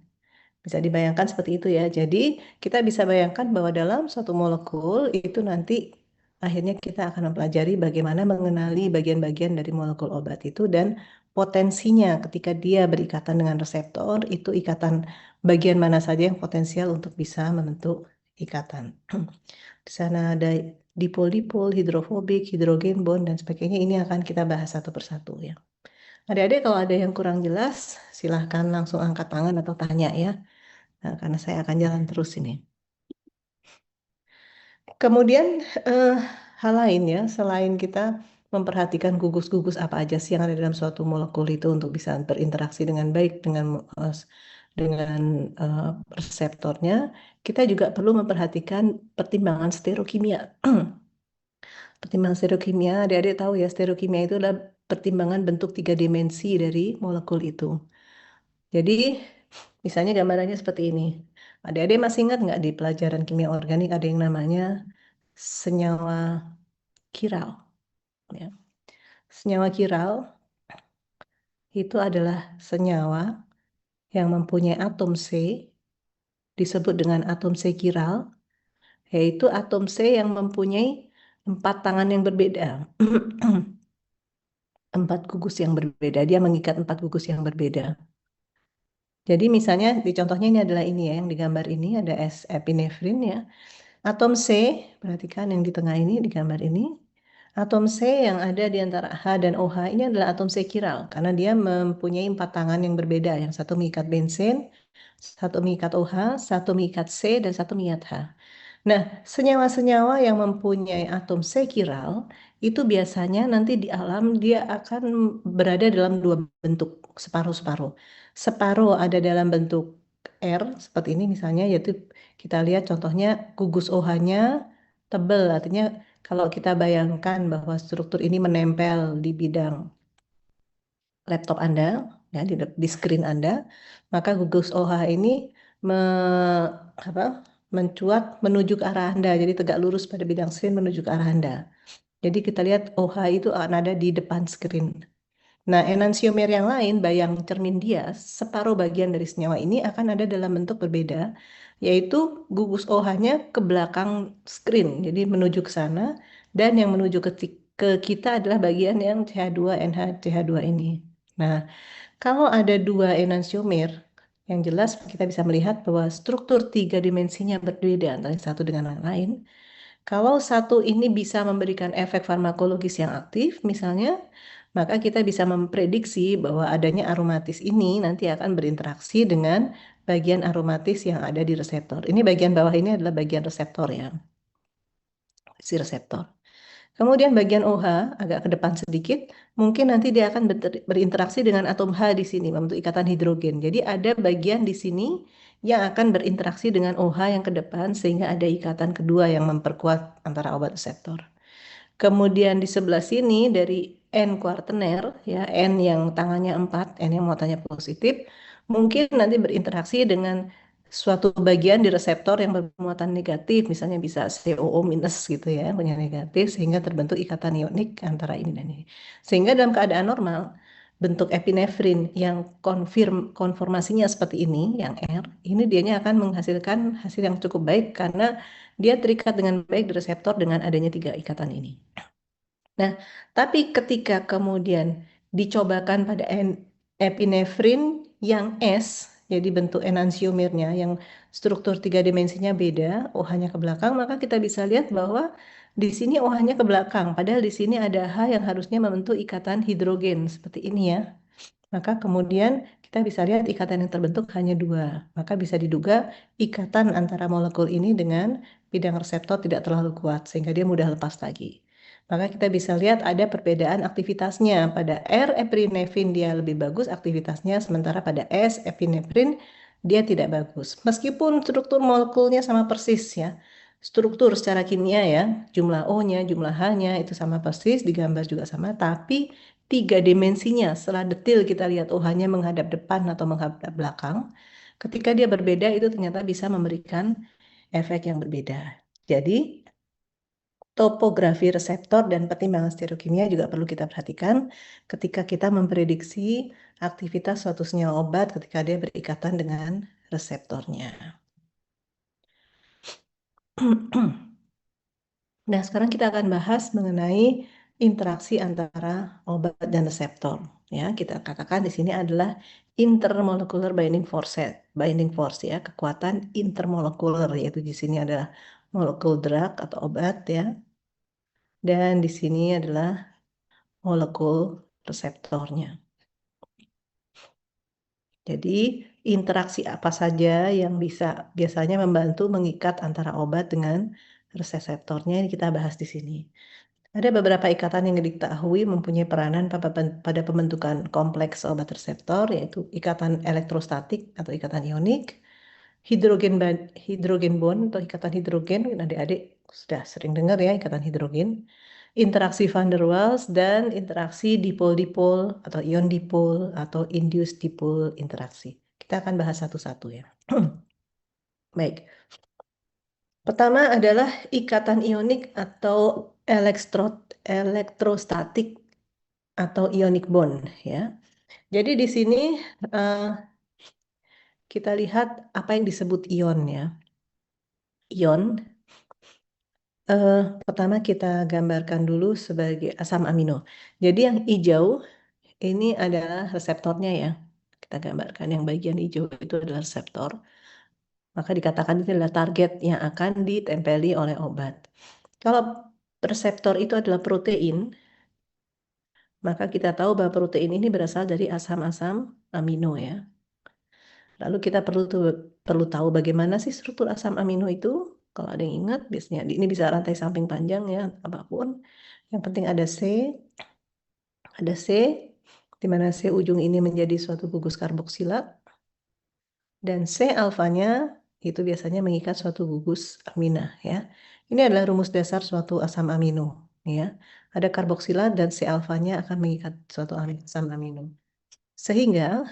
Bisa dibayangkan seperti itu ya. Jadi kita bisa bayangkan bahwa dalam suatu molekul itu nanti akhirnya kita akan mempelajari bagaimana mengenali bagian-bagian dari molekul obat itu dan potensinya ketika dia berikatan dengan reseptor, itu ikatan bagian mana saja yang potensial untuk bisa membentuk ikatan. Di sana ada dipol-dipol, hidrofobik, hidrogen bond, dan sebagainya. Ini akan kita bahas satu persatu ya. Adik-adik kalau ada yang kurang jelas, silahkan langsung angkat tangan atau tanya ya. Nah, karena saya akan jalan terus ini. Kemudian eh, hal lain ya, selain kita memperhatikan gugus-gugus apa aja sih yang ada dalam suatu molekul itu untuk bisa berinteraksi dengan baik dengan eh, reseptornya, kita juga perlu memperhatikan pertimbangan stereokimia. Pertimbangan stereokimia, adik-adik tahu ya, stereokimia itu adalah pertimbangan bentuk 3 dimensi dari molekul itu. Jadi, misalnya gambarannya seperti ini. Adik-adik masih ingat nggak di pelajaran kimia organik ada yang namanya senyawa kiral? Ya. Senyawa kiral itu adalah senyawa yang mempunyai atom C, disebut dengan atom C kiral, yaitu atom C yang mempunyai 4 tangan yang berbeda. 4 gugus yang berbeda. Dia mengikat 4 gugus yang berbeda. Jadi misalnya di contohnya ini adalah ini ya, yang digambar ini ada epinefrin ya. Atom C, perhatikan yang di tengah ini, di gambar ini. Atom C yang ada di antara H dan OH ini adalah atom C kiral, karena dia mempunyai 4 tangan yang berbeda. Yang satu mengikat bensin, satu mengikat OH, satu mengikat C, dan satu mengikat H. Nah, senyawa-senyawa yang mempunyai atom C kiral, itu biasanya nanti di alam dia akan berada dalam 2 bentuk, separuh-separuh. Separuh ada dalam bentuk R, seperti ini misalnya, yaitu kita lihat contohnya gugus OH-nya tebal, artinya kalau kita bayangkan bahwa struktur ini menempel di bidang laptop Anda, ya di screen Anda, maka gugus OH ini me, apa, mencuat menuju ke arah Anda, jadi tegak lurus pada bidang screen menuju ke arah Anda. Jadi kita lihat OH itu akan ada di depan screen. Nah, enantiomer yang lain, bayang cermin dia, separuh bagian dari senyawa ini akan ada dalam bentuk berbeda, yaitu gugus OH-nya ke belakang screen, jadi menuju ke sana, dan yang menuju ke kita adalah bagian yang CH2 NH CH2 ini. Nah, kalau ada dua enantiomer, yang jelas kita bisa melihat bahwa struktur tiga dimensinya berbeda antara satu dengan yang lain. Kalau satu ini bisa memberikan efek farmakologis yang aktif, misalnya, maka kita bisa memprediksi bahwa adanya aromatis ini nanti akan berinteraksi dengan bagian aromatis yang ada di reseptor. Ini bagian bawah ini adalah bagian reseptor ya, si reseptor. Kemudian bagian OH agak ke depan sedikit, mungkin nanti dia akan berinteraksi dengan atom H di sini membentuk ikatan hidrogen. Jadi ada bagian di sini yang akan berinteraksi dengan OH yang ke depan sehingga ada ikatan kedua yang memperkuat antara obat reseptor. Kemudian di sebelah sini dari N kuartener, ya N yang tangannya 4, N yang muatannya positif, mungkin nanti berinteraksi dengan suatu bagian di reseptor yang bermuatan negatif, misalnya bisa COO minus gitu ya, punya negatif, sehingga terbentuk ikatan ionik antara ini dan ini. Sehingga dalam keadaan normal, bentuk epinefrin yang konformasinya seperti ini, yang R, ini dianya akan menghasilkan hasil yang cukup baik karena dia terikat dengan baik di reseptor dengan adanya tiga ikatan ini. Nah, tapi ketika kemudian dicobakan pada epinefrin yang S, jadi bentuk enantiomernya yang struktur tiga dimensinya beda, OH-nya ke belakang, maka kita bisa lihat bahwa di sini OH-nya ke belakang, padahal di sini ada H yang harusnya membentuk ikatan hidrogen seperti ini ya. Maka kemudian kita bisa lihat ikatan yang terbentuk hanya dua. Maka bisa diduga ikatan antara molekul ini dengan bidang reseptor tidak terlalu kuat sehingga dia mudah lepas lagi. Maka kita bisa lihat ada perbedaan aktivitasnya. Pada R epinefrin dia lebih bagus aktivitasnya, sementara pada S epinefrin dia tidak bagus. Meskipun struktur molekulnya sama persis ya. Struktur secara kimia ya, jumlah O-nya, jumlah H-nya itu sama persis, digambar juga sama, tapi tiga dimensinya setelah detil kita lihat OH-nya menghadap depan atau menghadap belakang. Ketika dia berbeda itu ternyata bisa memberikan efek yang berbeda. Jadi topografi reseptor dan pertimbangan stereokimia juga perlu kita perhatikan ketika kita memprediksi aktivitas suatu senyawa obat ketika dia berikatan dengan reseptornya. Nah, sekarang kita akan bahas mengenai interaksi antara obat dan reseptor. Ya, kita katakan di sini adalah intermolecular binding force ya, kekuatan intermolekuler yaitu di sini adalah molekul drug atau obat ya. Dan di sini adalah molekul reseptornya. Jadi, interaksi apa saja yang bisa biasanya membantu mengikat antara obat dengan reseptornya ini kita bahas di sini. Ada beberapa ikatan yang diketahui mempunyai peranan pada pembentukan kompleks obat reseptor, yaitu ikatan elektrostatik atau ikatan ionik, hidrogen bond atau ikatan hidrogen, adik-adik sudah sering dengar ya ikatan hidrogen, interaksi van der Waals, dan interaksi dipol-dipol atau ion dipol atau induced dipol interaksi. Kita akan bahas satu-satu ya. Baik. Pertama adalah ikatan ionik atau elektrostatik atau ionic bond ya. Jadi di sini eh, kita lihat apa yang disebut ion ya. Ion pertama kita gambarkan dulu sebagai asam amino. Jadi yang hijau ini adalah reseptornya ya. Kita gambarkan yang bagian hijau itu adalah reseptor. Maka dikatakan itu adalah target yang akan ditempeli oleh obat. Kalau reseptor itu adalah protein, maka kita tahu bahwa protein ini berasal dari asam-asam amino ya. Lalu kita perlu tahu bagaimana sih struktur asam amino itu. Kalau ada yang ingat, biasanya ini bisa rantai samping panjang ya, apapun. Yang penting ada C, di mana C ujung ini menjadi suatu gugus karboksilat, dan C alfanya itu biasanya mengikat suatu gugus amina ya. Ini adalah rumus dasar suatu asam amino ya. Ada karboksilat dan C alfanya akan mengikat suatu asam amino. Sehingga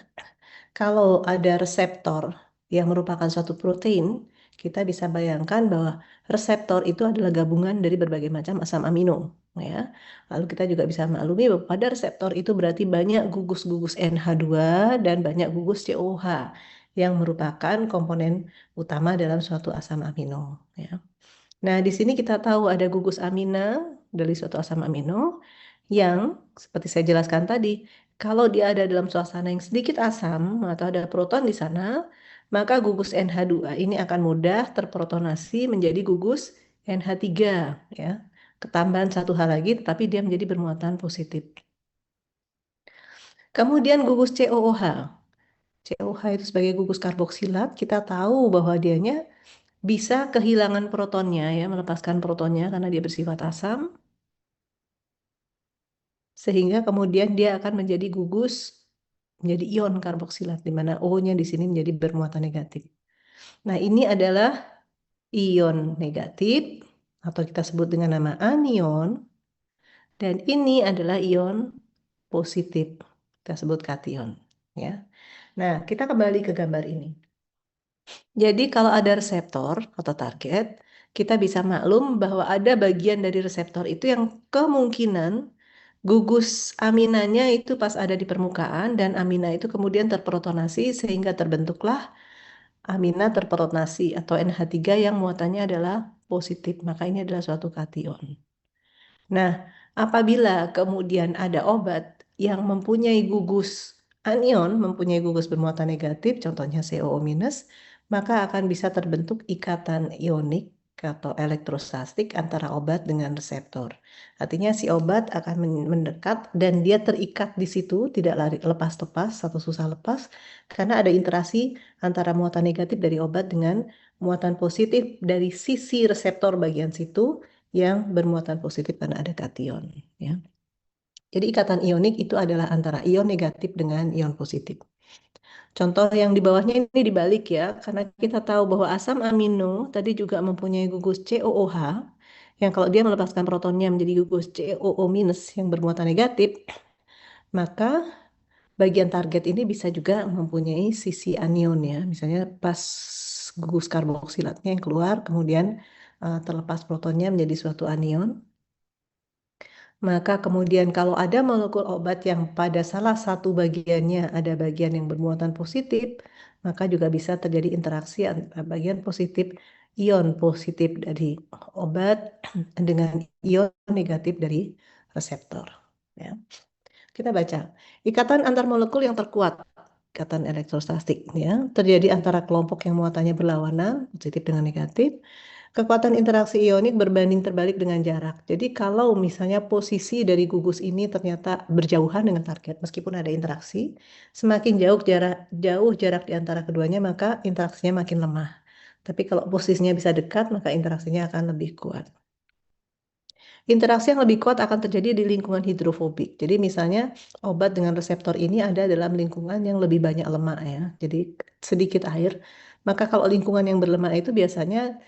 kalau ada reseptor yang merupakan suatu protein, kita bisa bayangkan bahwa reseptor itu adalah gabungan dari berbagai macam asam amino. ya. Lalu kita juga bisa maklumi bahwa pada reseptor itu berarti banyak gugus-gugus NH2 dan banyak gugus COH yang merupakan komponen utama dalam suatu asam amino, ya. Nah, di sini kita tahu ada gugus amina dari suatu asam amino yang seperti saya jelaskan tadi, kalau dia ada dalam suasana yang sedikit asam atau ada proton di sana, maka gugus NH2 ini akan mudah terprotonasi menjadi gugus NH3, ya. Ketambahan satu hal lagi, tetapi dia menjadi bermuatan positif. Kemudian gugus COOH. COH itu sebagai gugus karboksilat, kita tahu bahwa dianya bisa kehilangan protonnya, ya, melepaskan protonnya karena dia bersifat asam, sehingga kemudian dia akan menjadi gugus, menjadi ion karboksilat, di mana O-nya di sini menjadi bermuatan negatif. Nah, ini adalah ion negatif, atau kita sebut dengan nama anion, dan ini adalah ion positif, kita sebut kation, ya. Nah, kita kembali ke gambar ini. Jadi kalau ada reseptor atau target, kita bisa maklum bahwa ada bagian dari reseptor itu yang kemungkinan gugus aminanya itu pas ada di permukaan dan amina itu kemudian terprotonasi sehingga terbentuklah amina terprotonasi atau NH3 yang muatannya adalah positif. Maka ini adalah suatu kation. Nah, apabila kemudian ada obat yang mempunyai gugus anion, mempunyai gugus bermuatan negatif, contohnya COO-, maka akan bisa terbentuk ikatan ionik atau elektrostastik antara obat dengan reseptor. Artinya si obat akan mendekat dan dia terikat di situ, tidak lari lepas-lepas atau susah lepas, karena ada interaksi antara muatan negatif dari obat dengan muatan positif dari sisi reseptor bagian situ yang bermuatan positif karena ada kation, ya. Jadi ikatan ionik itu adalah antara ion negatif dengan ion positif. Contoh yang di bawahnya ini dibalik, ya, karena kita tahu bahwa asam amino tadi juga mempunyai gugus COOH yang kalau dia melepaskan protonnya menjadi gugus COO- yang bermuatan negatif, maka bagian target ini bisa juga mempunyai sisi anion, ya. Misalnya pas gugus karboksilatnya yang keluar kemudian terlepas protonnya menjadi suatu anion. Maka kemudian kalau ada molekul obat yang pada salah satu bagiannya ada bagian yang bermuatan positif, maka juga bisa terjadi interaksi antara bagian positif, ion positif dari obat dengan ion negatif dari reseptor, ya. Kita baca, ikatan antar molekul yang terkuat, ikatan elektrostastik, ya, terjadi antara kelompok yang muatannya berlawanan, positif dengan negatif. Kekuatan interaksi ionik berbanding terbalik dengan jarak. Jadi kalau misalnya posisi dari gugus ini ternyata berjauhan dengan target, meskipun ada interaksi, semakin jauh jarak di antara keduanya, maka interaksinya makin lemah. Tapi kalau posisinya bisa dekat, maka interaksinya akan lebih kuat. Interaksi yang lebih kuat akan terjadi di lingkungan hidrofobik. Jadi misalnya obat dengan reseptor ini ada dalam lingkungan yang lebih banyak lemak, ya. Jadi sedikit air. Maka kalau lingkungan yang berlemak itu biasanya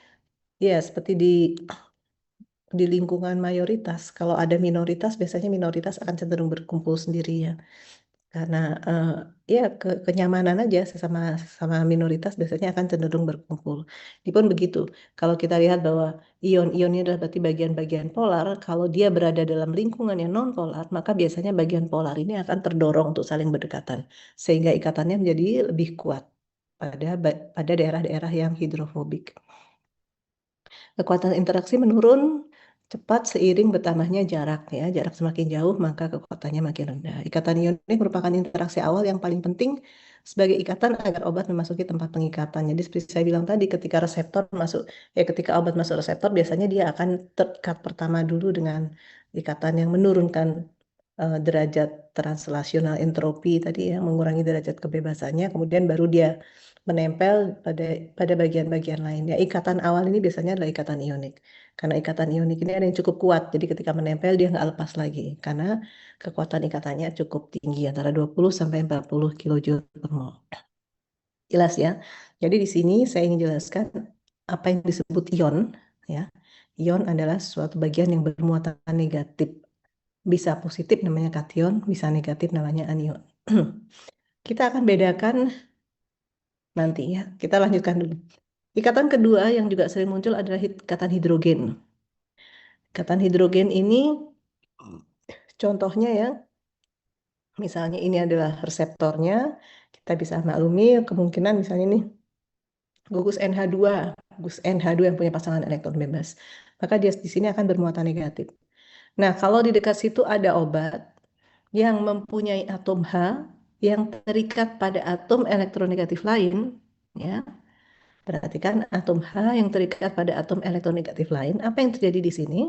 ya seperti di lingkungan mayoritas. Kalau ada minoritas, biasanya minoritas akan cenderung berkumpul sendiri, ya. Karena ya kenyamanan aja sesama sama minoritas biasanya akan cenderung berkumpul. Meskipun begitu, kalau kita lihat bahwa ion-ion ini adalah berarti bagian-bagian polar, kalau dia berada dalam lingkungan yang non polar, maka biasanya bagian polar ini akan terdorong untuk saling berdekatan, sehingga ikatannya menjadi lebih kuat pada daerah-daerah yang hidrofobik. Kekuatan interaksi menurun cepat seiring bertambahnya jarak, ya. Jarak semakin jauh maka kekuatannya makin rendah. Ikatan ionik merupakan interaksi awal yang paling penting sebagai ikatan agar obat memasuki tempat pengikatan. Jadi seperti saya bilang tadi, ketika reseptor masuk, ketika obat masuk reseptor biasanya dia akan terikat pertama dulu dengan ikatan yang menurunkan derajat translasional entropi tadi, ya, mengurangi derajat kebebasannya, kemudian baru dia menempel pada bagian-bagian lain. Ya, ikatan awal ini biasanya adalah ikatan ionik. Karena ikatan ionik ini ada yang cukup kuat, jadi ketika menempel dia nggak lepas lagi. Karena kekuatan ikatannya cukup tinggi, antara 20 sampai 40 kilojoule per mol. Jelas, ya? Jadi di sini saya ingin jelaskan apa yang disebut ion, ya. Ion adalah suatu bagian yang bermuatan negatif. Bisa positif namanya kation, bisa negatif namanya anion. Kita akan bedakan nanti, ya. Kita lanjutkan dulu. Ikatan kedua yang juga sering muncul adalah ikatan hidrogen. Ikatan hidrogen ini Contohnya ya, misalnya ini adalah reseptornya, kita bisa maklumi kemungkinan misalnya nih gugus NH2, gugus NH2 yang punya pasangan elektron bebas. Maka dia di sini akan bermuatan negatif. Nah, kalau di dekat situ ada obat yang mempunyai atom H yang terikat pada atom elektronegatif lain, ya. Perhatikan atom H yang terikat pada atom elektronegatif lain. Apa yang terjadi di sini?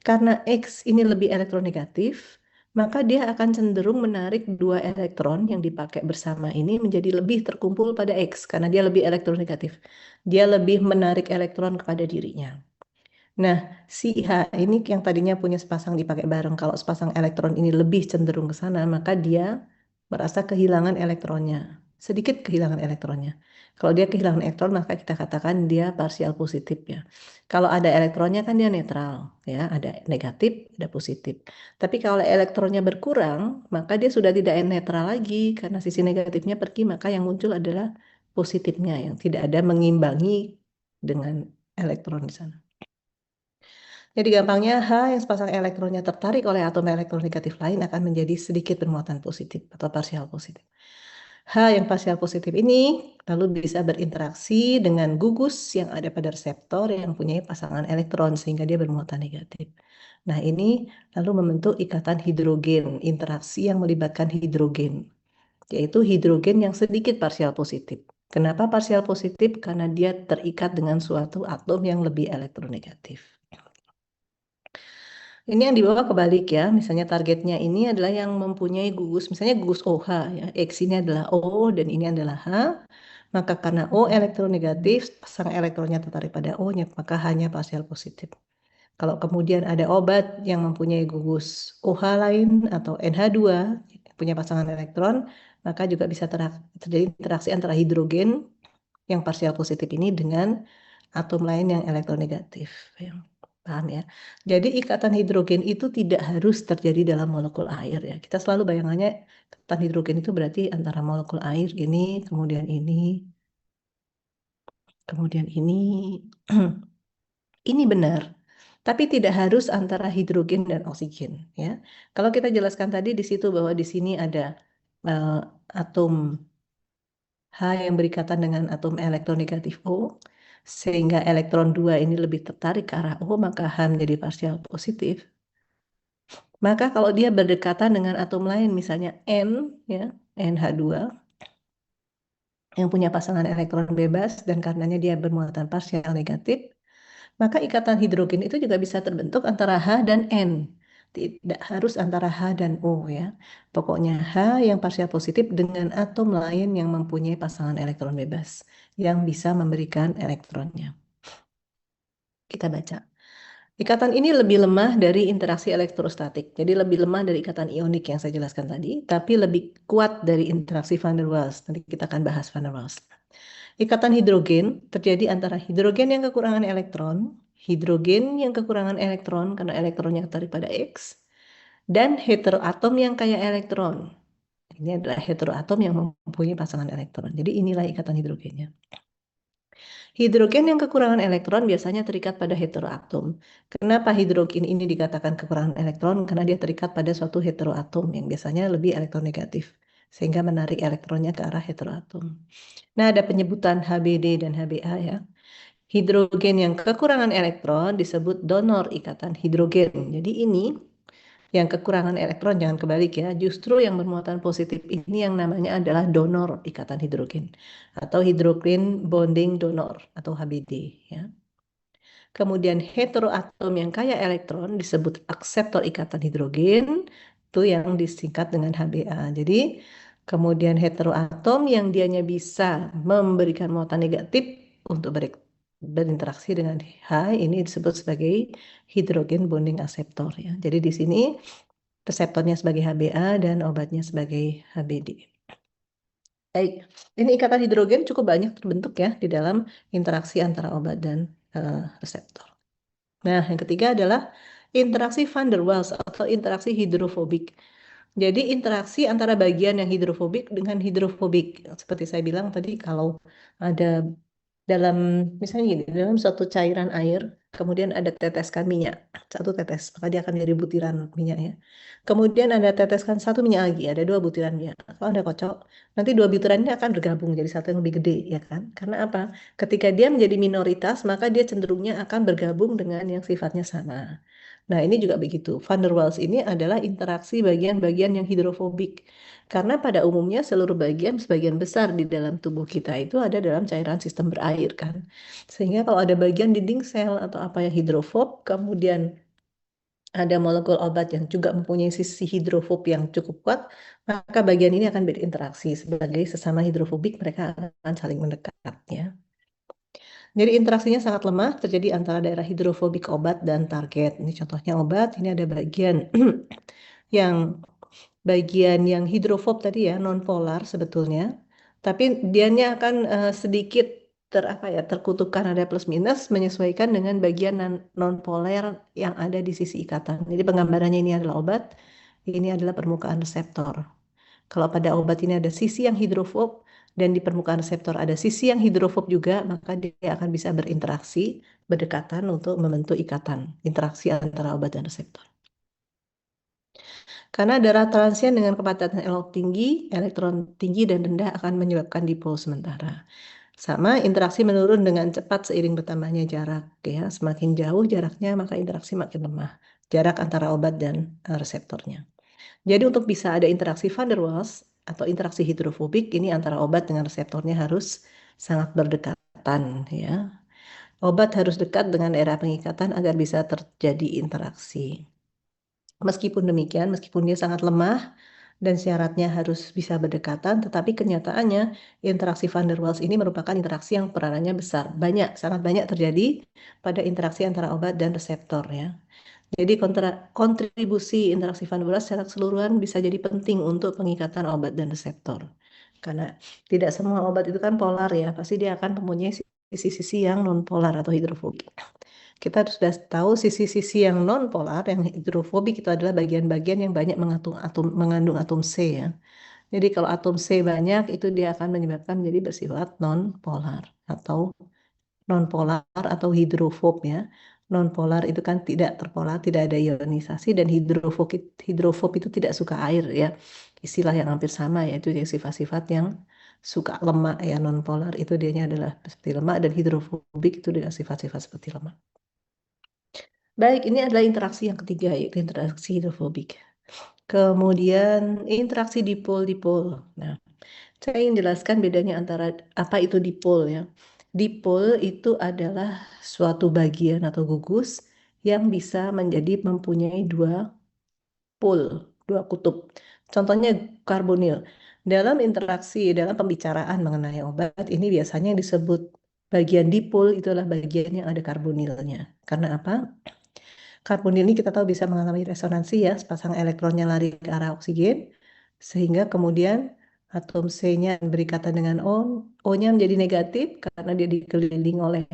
Karena X ini lebih elektronegatif, maka dia akan cenderung menarik dua elektron yang dipakai bersama ini menjadi lebih terkumpul pada X karena dia lebih elektronegatif. Dia lebih menarik elektron kepada dirinya. Nah, si H ini yang tadinya punya sepasang dipakai bareng, kalau sepasang elektron ini lebih cenderung ke sana, maka dia merasa kehilangan elektronnya, sedikit kehilangan elektronnya. Kalau dia kehilangan elektron, maka kita katakan dia parsial positif ya. Kalau ada elektronnya kan dia netral, ya, ada negatif, ada positif. Tapi kalau elektronnya berkurang, maka dia sudah tidak netral lagi karena sisi negatifnya pergi, maka yang muncul adalah positifnya yang tidak ada mengimbangi dengan elektron di sana. Jadi gampangnya H yang sepasang elektronnya tertarik oleh atom elektron negatif lain akan menjadi sedikit bermuatan positif atau parsial positif. H yang parsial positif ini lalu bisa berinteraksi dengan gugus yang ada pada reseptor yang mempunyai pasangan elektron sehingga dia bermuatan negatif. Nah, ini lalu membentuk ikatan hidrogen, interaksi yang melibatkan hidrogen, yaitu hidrogen yang sedikit parsial positif. Kenapa parsial positif? Karena dia terikat dengan suatu atom yang lebih elektronegatif. Ini yang dibawa kebalik ya, misalnya targetnya ini adalah yang mempunyai gugus, misalnya gugus OH ya, X ini adalah O dan ini adalah H, maka karena O elektronegatif, pasang elektronnya tertarik pada O-nya, maka hanya parsial positif. Kalau kemudian ada obat yang mempunyai gugus OH lain atau NH2, punya pasangan elektron, maka juga bisa terjadi interaksi antara hidrogen yang parsial positif ini dengan atom lain yang elektronegatif. Paham ya? Jadi ikatan hidrogen itu tidak harus terjadi dalam molekul air ya. Kita selalu bayangannya ikatan hidrogen itu berarti antara molekul air ini, kemudian ini, kemudian ini. Ini benar, tapi tidak harus antara hidrogen dan oksigen ya. Kalau kita jelaskan tadi di situ bahwa di sini ada uh, atom H yang berikatan dengan atom elektronegatif O, sehingga elektron 2 ini lebih tertarik ke arah O, maka H menjadi parsial positif. Maka kalau dia berdekatan dengan atom lain, misalnya N, ya, NH2, yang punya pasangan elektron bebas, dan karenanya dia bermuatan parsial negatif, maka ikatan hidrogen itu juga bisa terbentuk antara H dan N. Tidak harus antara H dan O ya. Pokoknya H yang parsial positif dengan atom lain yang mempunyai pasangan elektron bebas yang bisa memberikan elektronnya. Kita baca. Ikatan ini lebih lemah dari interaksi elektrostatik. Jadi lebih lemah dari ikatan ionik yang saya jelaskan tadi, tapi lebih kuat dari interaksi van der Waals. Nanti kita akan bahas van der Waals. Ikatan hidrogen terjadi antara hidrogen yang kekurangan elektron, hidrogen yang kekurangan elektron karena elektronnya tertarik pada X, dan heteroatom yang kaya elektron. Ini adalah heteroatom yang mempunyai pasangan elektron. Jadi inilah ikatan hidrogennya. Hidrogen yang kekurangan elektron biasanya terikat pada heteroatom. Kenapa hidrogen ini dikatakan kekurangan elektron? Karena dia terikat pada suatu heteroatom yang biasanya lebih elektronegatif, sehingga menarik elektronnya ke arah heteroatom. Nah, ada penyebutan HBD dan HBA ya. Hidrogen yang kekurangan elektron disebut donor ikatan hidrogen. Jadi ini yang kekurangan elektron, jangan kebalik ya. Justru yang bermuatan positif ini yang namanya adalah donor ikatan hidrogen atau hydrogen bonding donor atau HBD ya. Kemudian heteroatom yang kaya elektron disebut akseptor ikatan hidrogen, itu yang disingkat dengan HBA. Jadi kemudian heteroatom yang dianya bisa memberikan muatan negatif untuk berinteraksi dengan H ini disebut sebagai hidrogen bonding akseptor ya. Jadi di sini reseptornya sebagai HBA dan obatnya sebagai HBD. Baik, ini ikatan hidrogen cukup banyak terbentuk ya di dalam interaksi antara obat dan reseptor. Nah, yang ketiga adalah interaksi van der Waals atau interaksi hidrofobik. Jadi interaksi antara bagian yang hidrofobik dengan hidrofobik. Seperti saya bilang tadi, kalau ada dalam misalnya gini, dalam suatu cairan air kemudian ada teteskan minyak, satu tetes, maka dia akan jadi butiran minyaknya. Kemudian Anda teteskan satu minyak lagi, ada dua butiran minyak. Kalau Anda kocok, nanti dua butiran ini akan bergabung jadi satu yang lebih gede, ya kan? Karena apa? Ketika dia menjadi minoritas, maka dia cenderungnya akan bergabung dengan yang sifatnya sama. Nah, ini juga begitu. Van der Waals ini adalah interaksi bagian-bagian yang hidrofobik. Karena pada umumnya seluruh bagian, sebagian besar di dalam tubuh kita itu ada dalam cairan sistem berair kan. Sehingga kalau ada bagian dinding sel atau apa yang hidrofob, kemudian ada molekul obat yang juga mempunyai sisi hidrofob yang cukup kuat, maka bagian ini akan berinteraksi sebagai sesama hidrofobik, mereka akan saling mendekat ya. Jadi interaksinya sangat lemah terjadi antara daerah hidrofobik obat dan target. Ini contohnya obat, ini ada bagian yang yang hidrofob tadi ya, non polar sebetulnya. Tapi dianya akan sedikit terkutupkan ada plus minus menyesuaikan dengan bagian non polar yang ada di sisi ikatan. Jadi penggambarannya ini adalah obat, ini adalah permukaan reseptor. Kalau pada obat ini ada sisi yang hidrofob dan di permukaan reseptor ada sisi yang hidrofob juga, maka dia akan bisa berinteraksi, berdekatan untuk membentuk ikatan, interaksi antara obat dan reseptor. Karena darah transien dengan kepadatan elektron tinggi dan rendah akan menyebabkan dipol sementara. Sama, interaksi menurun dengan cepat seiring bertambahnya jarak. Ya, semakin jauh jaraknya, maka interaksi makin lemah. Jarak antara obat dan reseptornya. Jadi untuk bisa ada interaksi van der Waals atau interaksi hidrofobik, ini antara obat dengan reseptornya harus sangat berdekatan. Ya. Obat harus dekat dengan daerah pengikatan agar bisa terjadi interaksi. Meskipun demikian, meskipun dia sangat lemah dan syaratnya harus bisa berdekatan, tetapi kenyataannya interaksi van der Waals ini merupakan interaksi yang peranannya besar. Sangat banyak terjadi pada interaksi antara obat dan reseptor ya. Jadi kontribusi interaksi van der Waals secara keseluruhan bisa jadi penting untuk pengikatan obat dan reseptor. Karena tidak semua obat itu kan polar ya, pasti dia akan mempunyai sisi-sisi yang non polar atau hidrofobik. Kita sudah tahu sisi-sisi yang non polar, yang hidrofobik itu adalah bagian-bagian yang banyak mengandung atom C ya. Jadi kalau atom C banyak itu dia akan menyebabkan menjadi bersifat non polar atau hidrofob ya. Non polar itu kan tidak terpolar, tidak ada ionisasi, dan hidrofob itu tidak suka air ya. Istilah yang hampir sama yaitu yang sifat-sifat yang suka lemak ya. Non polar itu dianya adalah seperti lemak, dan hidrofobik itu dengan sifat-sifat seperti lemak. Baik, ini adalah interaksi yang ketiga, yaitu interaksi hidrofobik. Kemudian interaksi dipol-dipol. Nah, saya ingin jelaskan bedanya antara apa itu dipol ya. Dipol itu adalah suatu bagian atau gugus yang bisa mempunyai dua pol, dua kutub. Contohnya karbonil. Dalam pembicaraan mengenai obat, ini biasanya disebut bagian dipol itu adalah bagian yang ada karbonilnya. Karena apa? Karbonil ini kita tahu bisa mengalami resonansi ya, sepasang elektronnya lari ke arah oksigen, sehingga kemudian atom C-nya berikatan dengan O, O-nya menjadi negatif karena dia dikelilingi oleh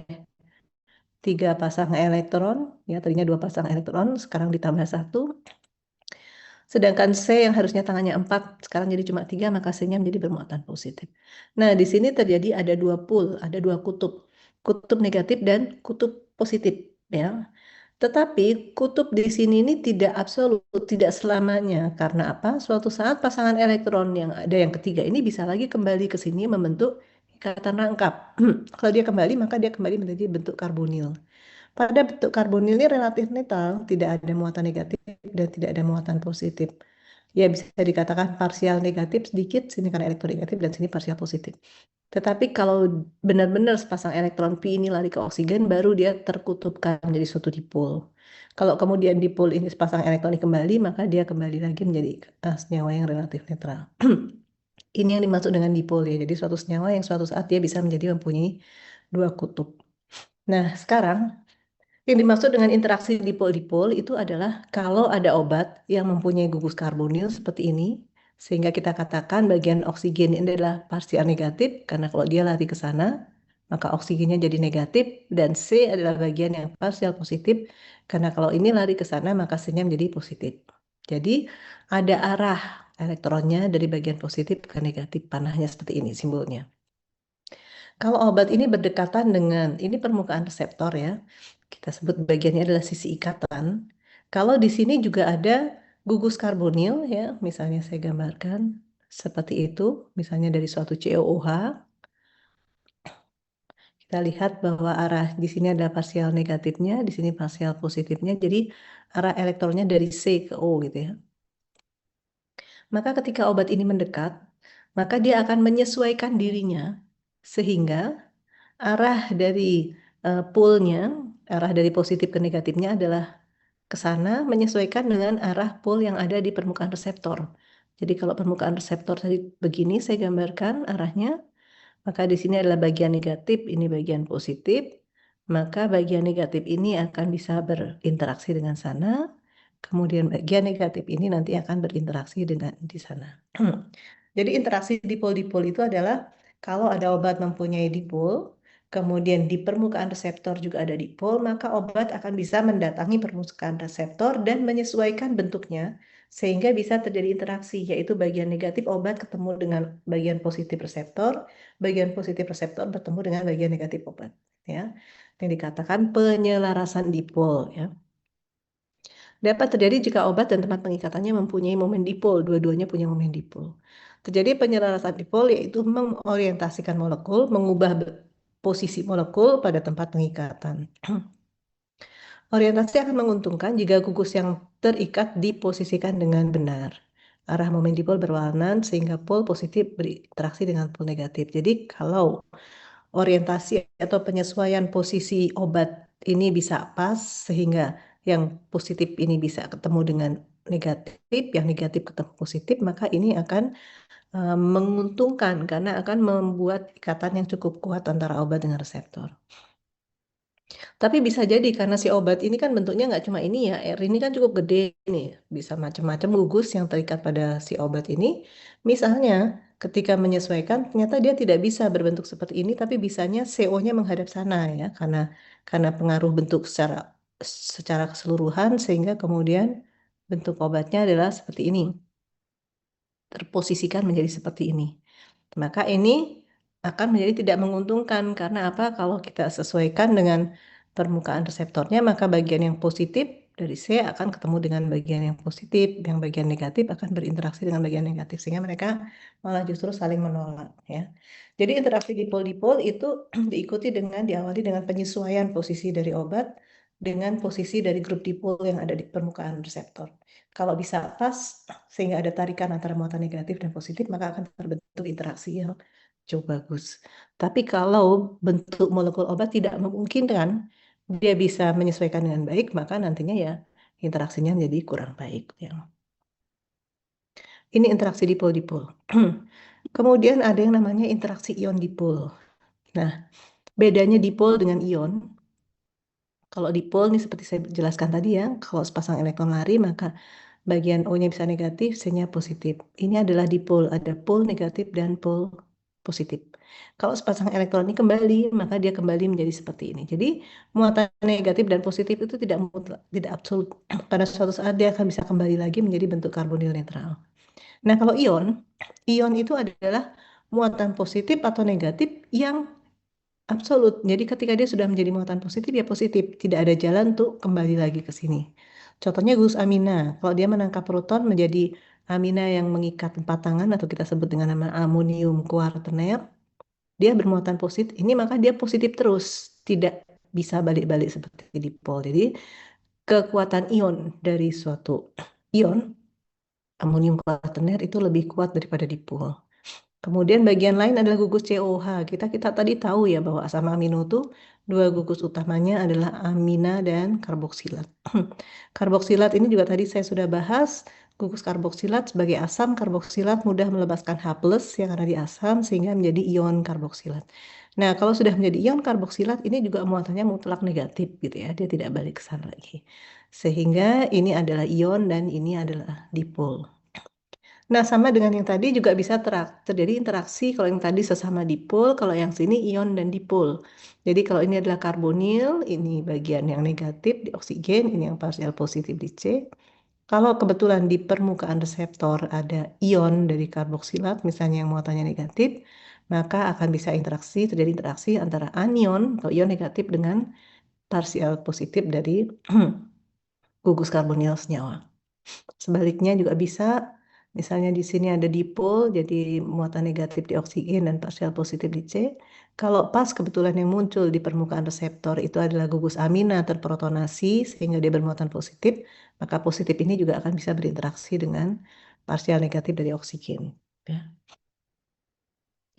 3 pasang elektron, ya tadinya 2 pasang elektron, sekarang ditambah 1. Sedangkan C yang harusnya tangannya 4, sekarang jadi cuma 3, maka C-nya menjadi bermuatan positif. Nah, di sini terjadi ada dua pol, ada dua kutub negatif dan kutub positif, ya. Tetapi kutub di sini ini tidak absolut, tidak selamanya. Karena apa? Suatu saat pasangan elektron yang ada yang ketiga ini bisa lagi kembali ke sini membentuk ikatan rangkap. Kalau dia kembali, maka dia kembali menjadi bentuk karbonil. Pada bentuk karbonil ini relatif netral, tidak ada muatan negatif dan tidak ada muatan positif. Ya bisa dikatakan parsial negatif sedikit, sini karena elektron negatif dan sini parsial positif. Tetapi kalau benar-benar sepasang elektron pi ini lari ke oksigen, baru dia terkutupkan menjadi suatu dipol. Kalau kemudian dipol ini sepasang elektron ini kembali, maka dia kembali lagi menjadi senyawa yang relatif netral. Ini yang dimaksud dengan dipol ya. Jadi suatu senyawa yang suatu saat dia bisa mempunyai dua kutub. Nah, sekarang yang dimaksud dengan interaksi dipol-dipol itu adalah kalau ada obat yang mempunyai gugus karbonil seperti ini, sehingga kita katakan bagian oksigen ini adalah parsial negatif, karena kalau dia lari ke sana, maka oksigennya jadi negatif, dan C adalah bagian yang parsial positif, karena kalau ini lari ke sana, maka C-nya menjadi positif. Jadi ada arah elektronnya dari bagian positif ke negatif, panahnya seperti ini simbolnya. Kalau obat ini berdekatan dengan, ini permukaan reseptor ya, Kita sebut bagiannya adalah sisi ikatan. Kalau di sini juga ada gugus karbonil ya, misalnya saya gambarkan seperti itu, misalnya dari suatu COOH. Kita lihat bahwa arah di sini ada parsial negatifnya, di sini parsial positifnya, jadi arah elektronnya dari C ke O gitu ya. Maka ketika obat ini mendekat, maka dia akan menyesuaikan dirinya sehingga arah dari pole-nya, arah dari positif ke negatifnya adalah ke sana menyesuaikan dengan arah pole yang ada di permukaan reseptor. Jadi kalau permukaan reseptor tadi begini saya gambarkan arahnya, maka di sini adalah bagian negatif, ini bagian positif. Maka bagian negatif ini akan bisa berinteraksi dengan sana. Kemudian bagian negatif ini nanti akan berinteraksi dengan di sana. Jadi interaksi dipol-dipol itu adalah kalau ada obat mempunyai dipol, kemudian di permukaan reseptor juga ada dipol, maka obat akan bisa mendatangi permukaan reseptor dan menyesuaikan bentuknya sehingga bisa terjadi interaksi, yaitu bagian negatif obat ketemu dengan bagian positif reseptor, bagian positif reseptor bertemu dengan bagian negatif obat, ya. Yang dikatakan penyelarasan dipol, ya. Dapat terjadi jika obat dan tempat pengikatannya mempunyai momen dipol, dua-duanya punya momen dipol. Terjadi penyelarasan dipol yaitu mengorientasikan molekul, mengubah posisi molekul pada tempat pengikatan. Orientasi akan menguntungkan jika gugus yang terikat diposisikan dengan benar. Arah momen dipol berwarna sehingga pol positif berinteraksi dengan pol negatif. Jadi kalau orientasi atau penyesuaian posisi obat ini bisa pas sehingga yang positif ini bisa ketemu dengan negatif, yang negatif ketemu positif, maka ini akan menguntungkan karena akan membuat ikatan yang cukup kuat antara obat dengan reseptor. Tapi bisa jadi karena si obat ini kan bentuknya nggak cuma ini ya, R ini kan cukup gede nih, bisa macam-macam gugus yang terikat pada si obat ini. Misalnya ketika menyesuaikan ternyata dia tidak bisa berbentuk seperti ini, tapi bisanya CO-nya menghadap sana ya, karena pengaruh bentuk secara keseluruhan sehingga kemudian bentuk obatnya adalah seperti ini, terposisikan menjadi seperti ini. Maka ini akan menjadi tidak menguntungkan karena apa? Kalau kita sesuaikan dengan permukaan reseptornya, maka bagian yang positif dari C akan ketemu dengan bagian yang positif, yang bagian negatif akan berinteraksi dengan bagian negatif sehingga mereka malah justru saling menolak ya. Jadi interaksi dipol-dipol itu diikuti dengan diawali dengan penyesuaian posisi dari obat dengan posisi dari grup dipol yang ada di permukaan reseptor. Kalau bisa pas sehingga ada tarikan antara muatan negatif dan positif, maka akan terbentuk interaksi yang cukup bagus. Tapi kalau bentuk molekul obat tidak memungkinkan dia bisa menyesuaikan dengan baik, maka nantinya ya interaksinya menjadi kurang baik. Ya. Ini interaksi dipol-dipol. Kemudian ada yang namanya interaksi ion-dipol. Nah, bedanya dipol dengan ion, kalau dipol ini seperti saya jelaskan tadi ya, kalau sepasang elektron lari maka bagian O-nya bisa negatif, C-nya positif. Ini adalah dipol, ada pol negatif dan pol positif. Kalau sepasang elektron ini kembali, maka dia kembali menjadi seperti ini. Jadi muatan negatif dan positif itu tidak mutlak, tidak absolut. Pada suatu saat dia akan bisa kembali lagi menjadi bentuk karbonil netral. Nah, kalau ion, ion itu adalah muatan positif atau negatif yang absolut. Jadi ketika dia sudah menjadi muatan positif, ya positif. Tidak ada jalan untuk kembali lagi ke sini. Contohnya gugus amina. Kalau dia menangkap proton menjadi amina yang mengikat empat tangan atau kita sebut dengan nama amonium kuartener, dia bermuatan positif. Ini maka dia positif terus. Tidak bisa balik-balik seperti dipol. Jadi kekuatan ion dari suatu ion, amonium kuartener itu lebih kuat daripada dipol. Kemudian bagian lain adalah gugus COH. Kita tadi tahu ya bahwa asam amino itu dua gugus utamanya adalah amina dan karboksilat. Karboksilat ini juga tadi saya sudah bahas. Gugus karboksilat sebagai asam karboksilat mudah melepaskan H+ yang ada di asam sehingga menjadi ion karboksilat. Nah, kalau sudah menjadi ion karboksilat ini juga muatannya mutlak negatif gitu ya. Dia tidak balik ke sana lagi. Sehingga ini adalah ion dan ini adalah dipol. Nah, sama dengan yang tadi juga bisa terjadi interaksi kalau yang tadi sesama dipol, kalau yang sini ion dan dipol. Jadi kalau ini adalah karbonil, ini bagian yang negatif di oksigen, ini yang parsial positif di C. Kalau kebetulan di permukaan reseptor ada ion dari karboksilat, misalnya yang muatannya negatif, maka akan bisa terjadi interaksi antara anion atau ion negatif dengan parsial positif dari gugus karbonil senyawa. Sebaliknya juga bisa, misalnya di sini ada dipol, jadi muatan negatif di oksigen dan parsial positif di C. Kalau pas kebetulan yang muncul di permukaan reseptor itu adalah gugus amina terprotonasi sehingga dia bermuatan positif, maka positif ini juga akan bisa berinteraksi dengan parsial negatif dari oksigen. Ya.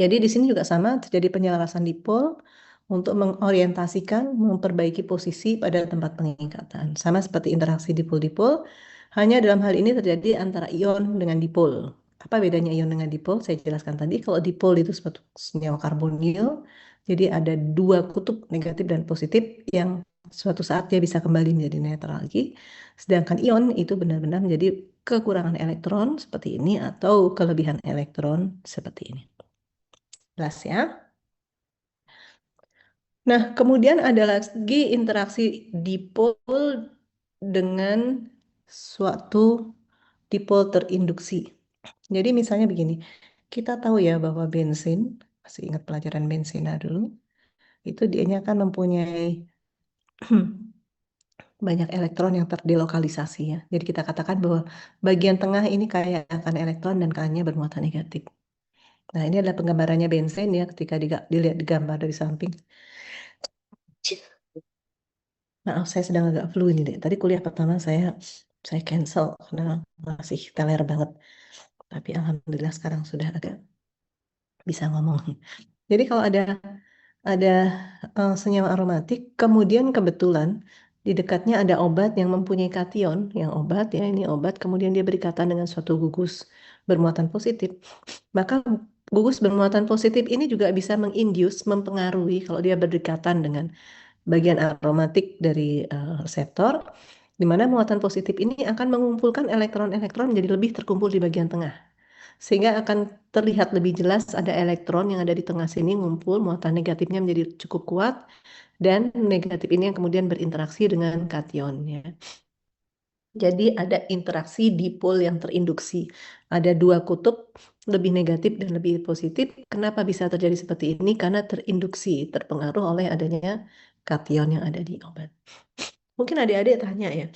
Jadi di sini juga sama, terjadi penyelarasan dipol untuk mengorientasikan, memperbaiki posisi pada tempat pengikatan. Sama seperti interaksi dipol-dipol, hanya dalam hal ini terjadi antara ion dengan dipol. Apa bedanya ion dengan dipol? Saya jelaskan tadi, kalau dipol itu suatu senyawa karbonil, jadi ada dua kutub negatif dan positif yang suatu saat dia bisa kembali menjadi netral lagi. Sedangkan ion itu benar-benar menjadi kekurangan elektron seperti ini atau kelebihan elektron seperti ini. Jelas ya? Nah, kemudian ada lagi interaksi dipol dengan suatu dipol terinduksi. Jadi misalnya begini, kita tahu ya bahwa bensin, masih ingat pelajaran bensina dulu, itu dianya kan mempunyai banyak elektron yang terdelokalisasi ya. Jadi kita katakan bahwa bagian tengah ini kaya akan elektron dan kayaknya bermuatan negatif. Nah, ini adalah penggambarannya bensin ya ketika dilihat di gambar dari samping. Maaf, saya sedang agak flu ini deh. Tadi kuliah pertama saya cancel karena masih teler banget. Tapi alhamdulillah sekarang sudah agak bisa ngomong. Jadi kalau ada senyawa aromatik, kemudian kebetulan di dekatnya ada obat yang mempunyai kation, yang obat ya ini obat, kemudian dia berikatan dengan suatu gugus bermuatan positif, maka gugus bermuatan positif ini juga bisa menginduce, mempengaruhi kalau dia berdekatan dengan bagian aromatik dari reseptor, di mana muatan positif ini akan mengumpulkan elektron-elektron menjadi lebih terkumpul di bagian tengah. Sehingga akan terlihat lebih jelas ada elektron yang ada di tengah sini ngumpul, muatan negatifnya menjadi cukup kuat, dan negatif ini yang kemudian berinteraksi dengan kation. Ya. Jadi ada interaksi dipol yang terinduksi. Ada dua kutub, lebih negatif dan lebih positif. Kenapa bisa terjadi seperti ini? Karena terinduksi, terpengaruh oleh adanya kation yang ada di obat. Mungkin adik-adik tanya ya,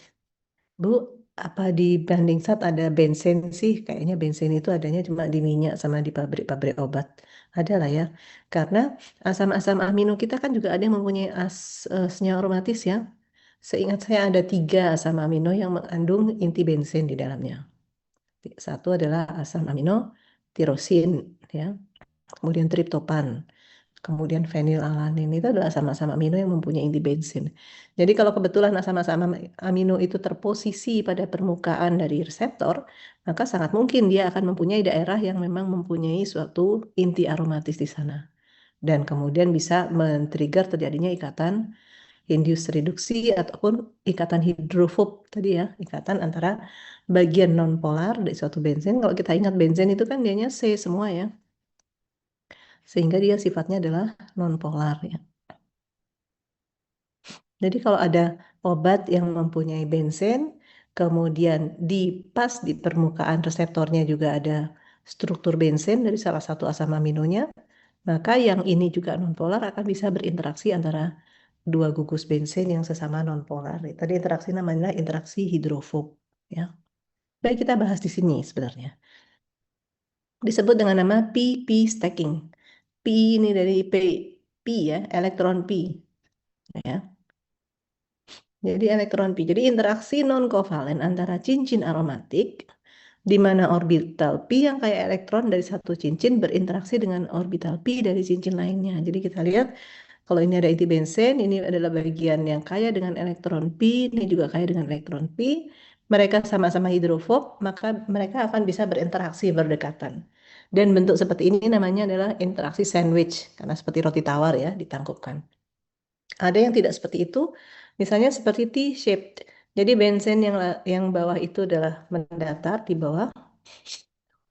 Bu, apa di banding zat ada bensin sih? Kayaknya bensin itu adanya cuma di minyak sama di pabrik-pabrik obat. Ada lah ya. Karena asam-asam amino kita kan juga ada yang mempunyai senyawa aromatis ya. Seingat saya ada 3 asam amino yang mengandung inti bensin di dalamnya. Satu adalah asam amino tirosin ya. Kemudian triptopan. Kemudian fenilalanin itu adalah asam-asam amino yang mempunyai inti bensin. Jadi kalau kebetulan asam-asam amino itu terposisi pada permukaan dari reseptor, maka sangat mungkin dia akan mempunyai daerah yang memang mempunyai suatu inti aromatis di sana. Dan kemudian bisa men-trigger terjadinya ikatan induce reduksi ataupun ikatan hidrofob tadi ya, ikatan antara bagian nonpolar dari suatu bensin. Kalau kita ingat bensin itu kan dianya C semua ya, sehingga dia sifatnya adalah nonpolar ya. Jadi kalau ada obat yang mempunyai bensin, kemudian pas di permukaan reseptornya juga ada struktur bensin dari salah satu asam aminonya, maka yang ini juga nonpolar akan bisa berinteraksi antara dua gugus bensin yang sesama nonpolar. Tadi interaksi namanya interaksi hidrofob. Ya. Baik, kita bahas di sini sebenarnya. Disebut dengan nama PP stacking. P ini dari P ya, elektron P. Ya. Jadi elektron pi. Jadi interaksi non-kovalen antara cincin aromatik di mana orbital pi yang kayak elektron dari satu cincin berinteraksi dengan orbital pi dari cincin lainnya. Jadi kita lihat kalau ini ada inti bensin, ini adalah bagian yang kaya dengan elektron pi, ini juga kaya dengan elektron pi. Mereka sama-sama hidrofob, maka mereka akan bisa berinteraksi berdekatan. Dan bentuk seperti ini namanya adalah interaksi sandwich, karena seperti roti tawar ya, ditangkupkan. Ada yang tidak seperti itu, misalnya seperti T-shaped. Jadi bensin yang bawah itu adalah mendatar di bawah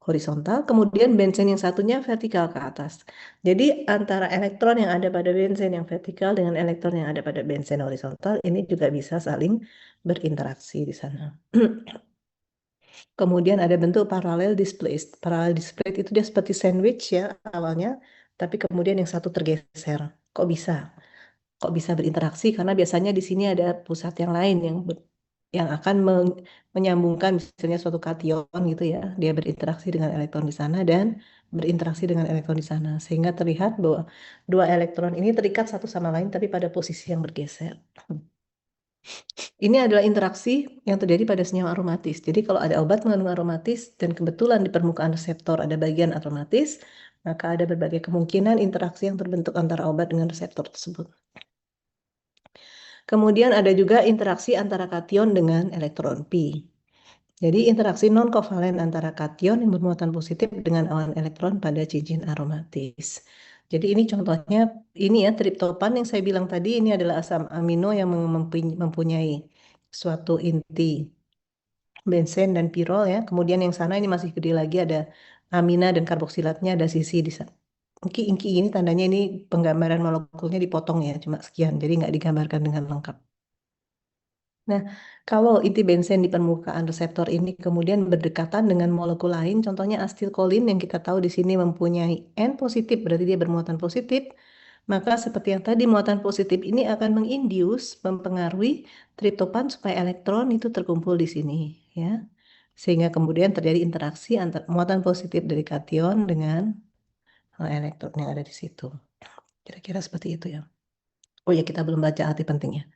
horizontal, kemudian bensin yang satunya vertikal ke atas. Jadi antara elektron yang ada pada bensin yang vertikal dengan elektron yang ada pada bensin horizontal ini juga bisa saling berinteraksi di sana. Kemudian ada bentuk parallel displaced. Parallel displaced itu dia seperti sandwich ya awalnya, tapi kemudian yang satu tergeser. Kok bisa? Kok bisa berinteraksi? Karena biasanya di sini ada pusat yang lain yang akan menyambungkan misalnya suatu kation gitu ya. Dia berinteraksi dengan elektron di sana dan berinteraksi dengan elektron di sana. Sehingga terlihat bahwa dua elektron ini terikat satu sama lain tapi pada posisi yang bergeser. Ini adalah interaksi yang terjadi pada senyawa aromatis. Jadi kalau ada obat mengandung aromatis dan kebetulan di permukaan reseptor ada bagian aromatis, maka ada berbagai kemungkinan interaksi yang terbentuk antara obat dengan reseptor tersebut. Kemudian ada juga interaksi antara kation dengan elektron pi. Jadi interaksi non-kovalen antara kation yang bermuatan positif dengan awan elektron pada cincin aromatis. Jadi ini contohnya, ini ya triptopan yang saya bilang tadi, ini adalah asam amino yang mempunyai suatu inti bensen dan pirol ya. Kemudian yang sana ini masih gede lagi ada amina dan karboksilatnya ada sisi di sana. Inki ini tandanya ini penggambaran molekulnya dipotong ya, cuma sekian. Jadi nggak digambarkan dengan lengkap. Nah, kalau inti bensen di permukaan reseptor ini kemudian berdekatan dengan molekul lain, contohnya asetilkolin yang kita tahu di sini mempunyai N positif, berarti dia bermuatan positif, maka seperti yang tadi muatan positif ini akan mengindius, mempengaruhi triptopan supaya elektron itu terkumpul di sini, ya. Sehingga kemudian terjadi interaksi antara muatan positif dari kation dengan elektron yang ada di situ. Kira-kira seperti itu ya. Oh ya, kita belum baca arti pentingnya.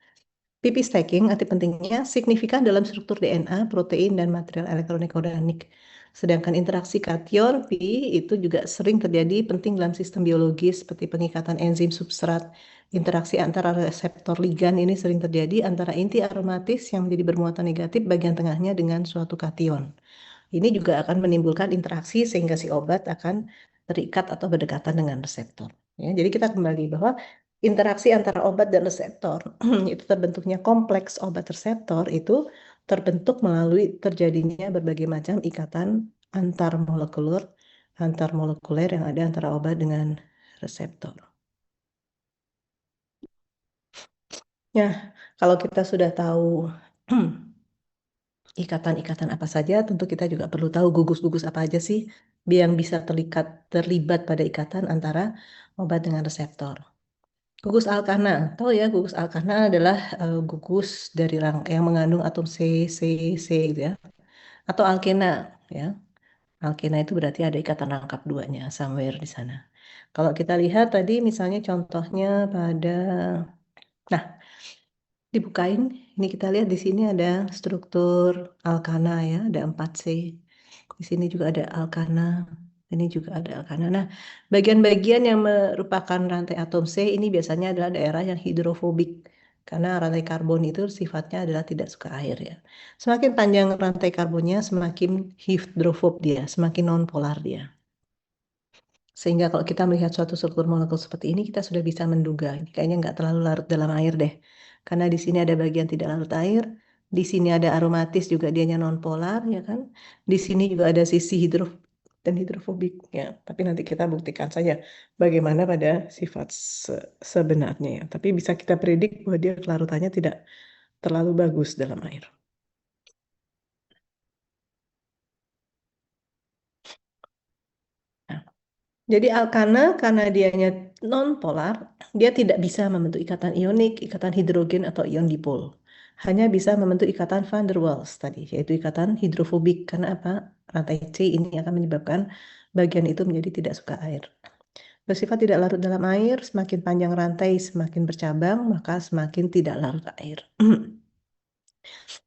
PP stacking, arti pentingnya signifikan dalam struktur DNA, protein, dan material elektronik organik. Sedangkan interaksi kation pi itu juga sering terjadi penting dalam sistem biologis seperti pengikatan enzim substrat. Interaksi antara reseptor ligan ini sering terjadi antara inti aromatis yang menjadi bermuatan negatif bagian tengahnya dengan suatu kation. Ini juga akan menimbulkan interaksi sehingga si obat akan terikat atau berdekatan dengan reseptor. Ya, jadi kita kembali bahwa interaksi antara obat dan reseptor itu terbentuknya kompleks obat reseptor itu terbentuk melalui terjadinya berbagai macam ikatan antar molekuler yang ada antara obat dengan reseptor. Ya, kalau kita sudah tahu ikatan-ikatan apa saja, tentu kita juga perlu tahu gugus-gugus apa aja sih yang bisa terlibat pada ikatan antara obat dengan reseptor. Gugus alkana, tahu ya gugus alkana adalah gugus dari yang mengandung atom C, C, C gitu ya. Atau alkena ya. Alkena itu berarti ada ikatan rangkap duanya somewhere di sana. Kalau kita lihat tadi misalnya contohnya pada, nah dibukain, ini kita lihat di sini ada struktur alkana ya, ada 4C. Di sini juga ada alkana, ini juga ada alkana. Nah, bagian-bagian yang merupakan rantai atom C ini biasanya adalah daerah yang hidrofobik. Karena rantai karbon itu sifatnya adalah tidak suka air ya. Semakin panjang rantai karbonnya, semakin hidrofob dia, semakin nonpolar dia. Sehingga kalau kita melihat suatu struktur molekul seperti ini, kita sudah bisa menduga, ini kayaknya nggak terlalu larut dalam air deh. Karena di sini ada bagian tidak larut air, di sini ada aromatis juga dianya nonpolar, ya kan? Di sini juga ada sisi dan hidrofobik, ya. Tapi nanti kita buktikan saja bagaimana pada sifat sebenarnya ya. Tapi bisa kita predik bahwa dia kelarutannya tidak terlalu bagus dalam air. Nah, jadi alkana karena dianya nonpolar, dia tidak bisa membentuk ikatan ionik, ikatan hidrogen atau ion dipol. Hanya bisa membentuk ikatan van der Waals tadi, yaitu ikatan hidrofobik. Karena apa? Rantai C ini akan menyebabkan bagian itu menjadi tidak suka air. Bersifat tidak larut dalam air, semakin panjang rantai semakin bercabang, maka semakin tidak larut air.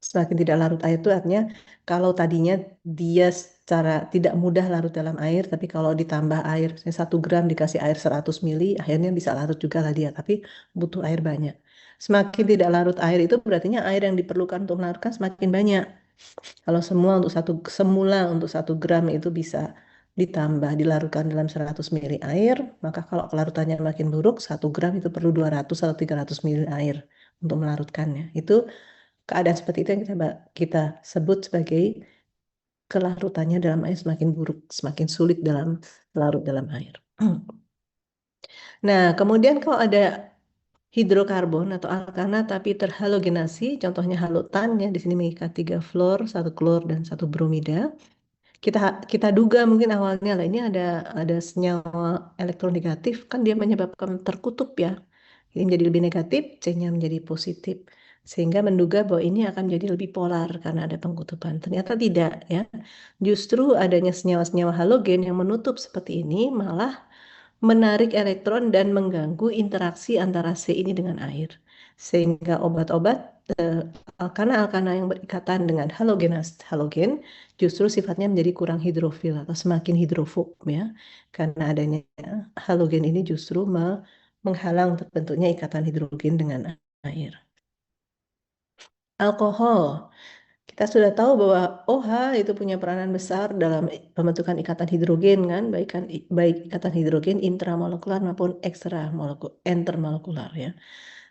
Semakin tidak larut air itu artinya kalau tadinya dia secara tidak mudah larut dalam air, tapi kalau ditambah air, misalnya 1 gram dikasih air 100 mili, akhirnya bisa larut juga lah dia, tapi butuh air banyak. Semakin tidak larut air itu berarti air yang diperlukan untuk melarutkan semakin banyak. Kalau semula untuk 1 gram itu bisa ditambah, dilarutkan dalam 100 mili air, maka kalau kelarutannya makin buruk, 1 gram itu perlu 200 atau 300 mili air untuk melarutkannya. Itu keadaan seperti itu yang kita sebut sebagai kelarutannya dalam air semakin buruk, semakin sulit dalam larut dalam air. Nah, kemudian kalau ada hidrokarbon atau alkana tapi terhalogenasi, contohnya halotan ya di sini mengikat 3 fluor, 1 klor dan 1 bromida. Kita duga mungkin awalnya lah ini ada senyawa elektronegatif kan dia menyebabkan terkutup ya. Ini menjadi lebih negatif, C-nya menjadi positif. Sehingga menduga bahwa ini akan menjadi lebih polar karena ada pengkutupan. Ternyata tidak ya. Justru adanya senyawa-senyawa halogen yang menutup seperti ini malah menarik elektron dan mengganggu interaksi antara C ini dengan air. Sehingga obat-obat alkana-alkana yang berikatan dengan halogen justru sifatnya menjadi kurang hidrofil atau semakin hidrofob ya. Karena adanya halogen ini justru menghalang terbentuknya ikatan hidrogen dengan air. Alkohol. Kita sudah tahu bahwa OH itu punya peranan besar dalam pembentukan ikatan hidrogen kan, baik ikatan hidrogen intramolekular maupun intermolekular ya.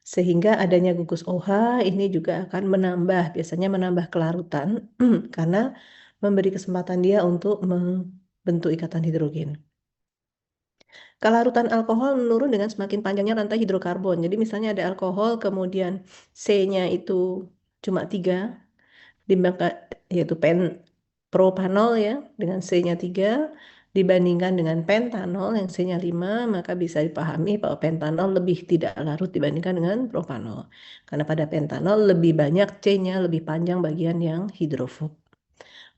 Sehingga adanya gugus OH ini juga akan biasanya menambah kelarutan karena memberi kesempatan dia untuk membentuk ikatan hidrogen. Kelarutan alkohol menurun dengan semakin panjangnya rantai hidrokarbon. Jadi misalnya ada alkohol, kemudian C-nya itu cuma 3, yaitu propanol ya, dengan C-nya 3, dibandingkan dengan pentanol yang C-nya 5, maka bisa dipahami bahwa pentanol lebih tidak larut dibandingkan dengan propanol. Karena pada pentanol lebih banyak C-nya, lebih panjang bagian yang hidrofob.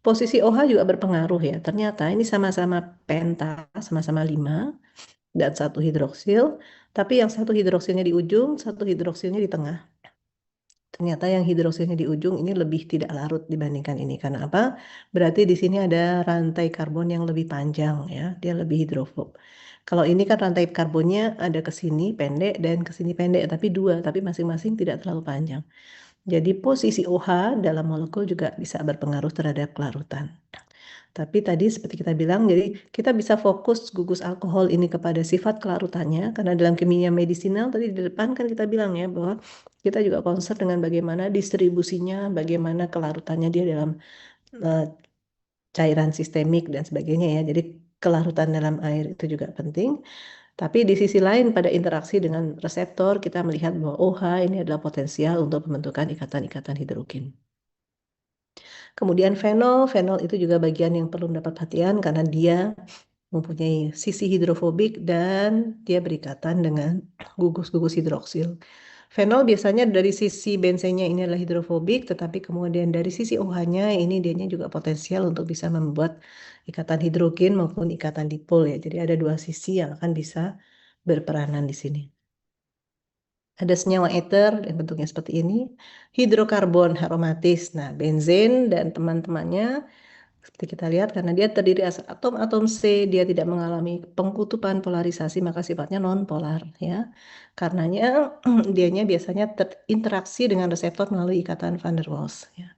Posisi OH juga berpengaruh ya. Ternyata ini sama-sama sama-sama 5 dan satu hidroksil, tapi yang satu hidroksilnya di ujung, satu hidroksilnya di tengah. Ternyata yang hidroksilnya di ujung ini lebih tidak larut dibandingkan ini. Karena apa? Berarti di sini ada rantai karbon yang lebih panjang ya, dia lebih hidrofob. Kalau ini kan rantai karbonnya ada ke sini pendek dan ke sini pendek, tapi dua, tapi masing-masing tidak terlalu panjang. Jadi posisi OH dalam molekul juga bisa berpengaruh terhadap kelarutan. Tapi tadi seperti kita bilang, jadi kita bisa fokus gugus alkohol ini kepada sifat kelarutannya, karena dalam kimia medisinal tadi di depan kan kita bilang ya, bahwa kita juga concern dengan bagaimana distribusinya, bagaimana kelarutannya dia dalam cairan sistemik dan sebagainya ya. Jadi kelarutan dalam air itu juga penting. Tapi di sisi lain pada interaksi dengan reseptor, kita melihat bahwa OH ini adalah potensial untuk pembentukan ikatan-ikatan hidrogen. Kemudian fenol itu juga bagian yang perlu mendapat perhatian karena dia mempunyai sisi hidrofobik dan dia berikatan dengan gugus-gugus hidroksil. Fenol biasanya dari sisi bensennya ini adalah hidrofobik, tetapi kemudian dari sisi OH-nya ini dianya juga potensial untuk bisa membuat ikatan hidrogen maupun ikatan dipol ya. Jadi ada dua sisi yang akan bisa berperanan di sini. Ada senyawa ether yang bentuknya seperti ini, hidrokarbon aromatis. Nah, benzen dan teman-temannya seperti kita lihat karena dia terdiri atom-atom C, dia tidak mengalami pengkutupan polarisasi maka sifatnya non-polar ya. Karenanya dianya biasanya terinteraksi dengan reseptor melalui ikatan van der Waals ya.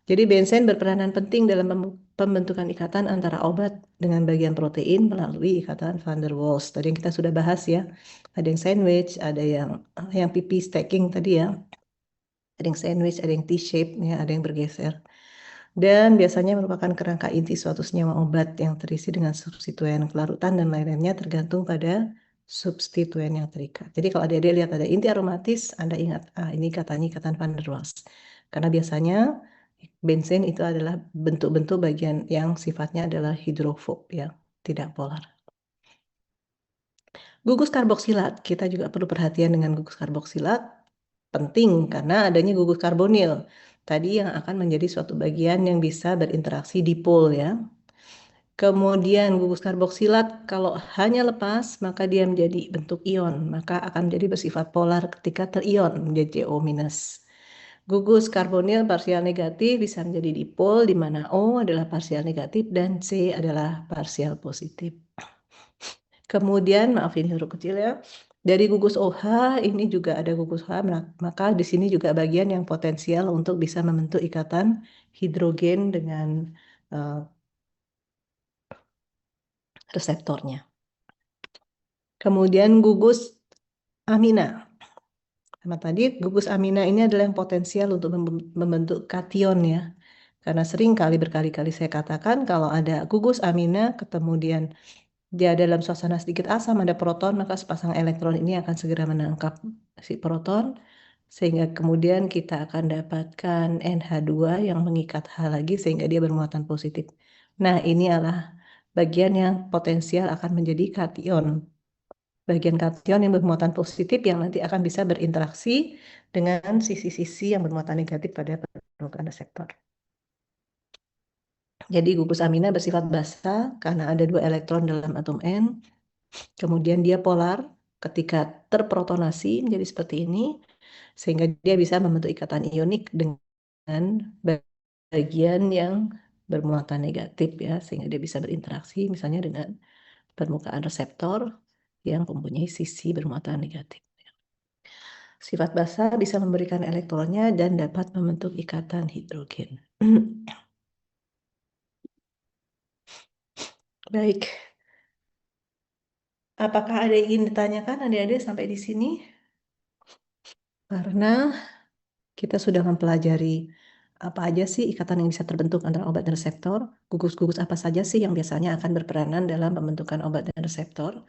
Jadi benzen berperanan penting dalam pembentukan ikatan antara obat dengan bagian protein melalui ikatan van der Waals. Tadi yang kita sudah bahas ya. Ada yang sandwich, ada yang pipi stacking tadi ya. Ada yang sandwich, ada yang T-shape ya, ada yang bergeser. Dan biasanya merupakan kerangka inti suatu senyawa obat yang terisi dengan substituen kelarutan dan lain-lainnya tergantung pada substituen yang terikat. Jadi kalau adik-adik lihat ada inti aromatis, Anda ingat, ini katanya ikatan van der Waals. Karena biasanya benzen itu adalah bentuk-bentuk bagian yang sifatnya adalah hidrofob, ya, tidak polar. Gugus karboksilat, kita juga perlu perhatian dengan gugus karboksilat, penting karena adanya gugus karbonil. Tadi yang akan menjadi suatu bagian yang bisa berinteraksi dipol ya. Kemudian gugus karboksilat kalau hanya lepas maka dia menjadi bentuk ion, maka akan menjadi bersifat polar ketika terion menjadi CO-. Gugus karbonil parsial negatif bisa menjadi dipol di mana O adalah parsial negatif dan C adalah parsial positif. Kemudian maaf ini huruf kecil ya. Dari gugus OH ini juga ada gugus H, maka di sini juga bagian yang potensial untuk bisa membentuk ikatan hidrogen dengan reseptornya. Kemudian gugus amina. Sama tadi gugus amina ini adalah yang potensial untuk membentuk kation ya. Karena sering kali berkali-kali saya katakan kalau ada gugus amina kemudian dia dalam suasana sedikit asam ada proton maka sepasang elektron ini akan segera menangkap si proton sehingga kemudian kita akan dapatkan NH2 yang mengikat H lagi sehingga dia bermuatan positif. Nah, ini adalah bagian yang potensial akan menjadi kation. bagian kation yang bermuatan positif yang nanti akan bisa berinteraksi dengan sisi-sisi yang bermuatan negatif pada permukaan reseptor. Jadi gugus amina bersifat basa karena ada 2 elektron dalam atom N. Kemudian dia polar ketika terprotonasi menjadi seperti ini, sehingga dia bisa membentuk ikatan ionik dengan bagian yang bermuatan negatif ya, sehingga dia bisa berinteraksi misalnya dengan permukaan reseptor yang mempunyai sisi bermuatan negatif. Sifat basa bisa memberikan elektronnya dan dapat membentuk ikatan hidrogen. Baik, apakah ada yang ingin ditanyakan adik-adik sampai di sini? Karena kita sudah mempelajari apa aja sih ikatan yang bisa terbentuk antara obat dan reseptor, gugus-gugus apa saja sih yang biasanya akan berperanan dalam pembentukan obat dan reseptor.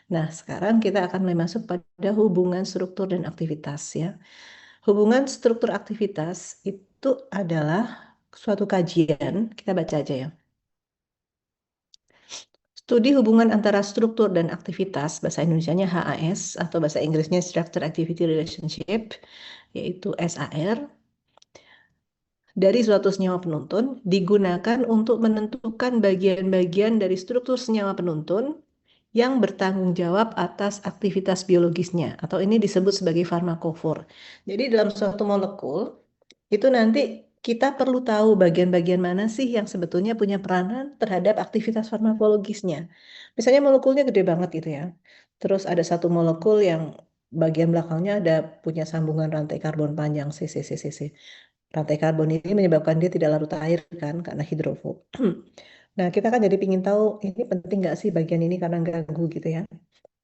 Nah, sekarang kita akan mulai masuk pada hubungan struktur dan aktivitas ya. Hubungan struktur aktivitas itu adalah suatu kajian, kita baca aja ya. Studi hubungan antara struktur dan aktivitas, bahasa Indonesianya HAS atau bahasa Inggrisnya Structure Activity Relationship, yaitu SAR, dari suatu senyawa penuntun digunakan untuk menentukan bagian-bagian dari struktur senyawa penuntun yang bertanggung jawab atas aktivitas biologisnya, atau ini disebut sebagai farmakofor. Jadi dalam suatu molekul, itu nanti kita perlu tahu bagian-bagian mana sih yang sebetulnya punya peranan terhadap aktivitas farmakologisnya. Misalnya molekulnya gede banget gitu ya. Terus ada satu molekul yang bagian belakangnya ada punya sambungan rantai karbon panjang CCCCC. Rantai karbon ini menyebabkan dia tidak larut air kan karena hidrofob. Nah, kita kan jadi ingin tahu ini penting nggak sih bagian ini karena ganggu gitu ya.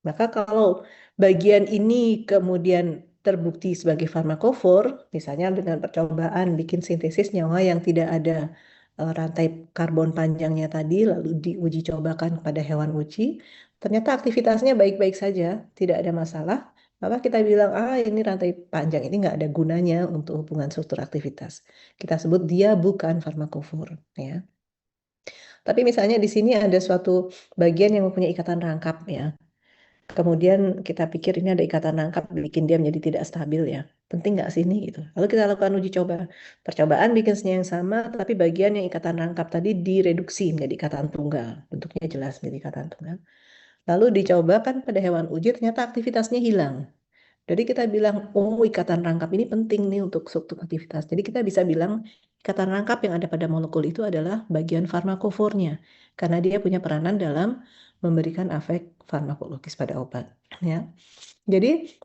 Maka kalau bagian ini kemudian terbukti sebagai farmakofor, misalnya dengan percobaan bikin sintesis nyawa yang tidak ada rantai karbon panjangnya tadi, lalu diuji cobakan pada hewan uji, ternyata aktivitasnya baik-baik saja, tidak ada masalah, maka kita bilang, ini rantai panjang ini nggak ada gunanya untuk hubungan struktur aktivitas. Kita sebut dia bukan farmakofor, ya. Tapi misalnya di sini ada suatu bagian yang mempunyai ikatan rangkap ya. Kemudian kita pikir ini ada ikatan rangkap bikin dia menjadi tidak stabil ya. Penting nggak sih ini gitu. Lalu kita lakukan uji coba. Percobaan bikin senyawa yang sama, tapi bagian yang ikatan rangkap tadi direduksi menjadi ikatan tunggal. Bentuknya jelas menjadi ikatan tunggal. Lalu dicoba kan pada hewan uji ternyata aktivitasnya hilang. Jadi kita bilang, oh ikatan rangkap ini penting nih untuk struktur aktivitas. Jadi kita bisa bilang ikatan rangkap yang ada pada molekul itu adalah bagian farmakofornya. Karena dia punya peranan dalam memberikan efek farmakologis pada obat. Ya. Jadi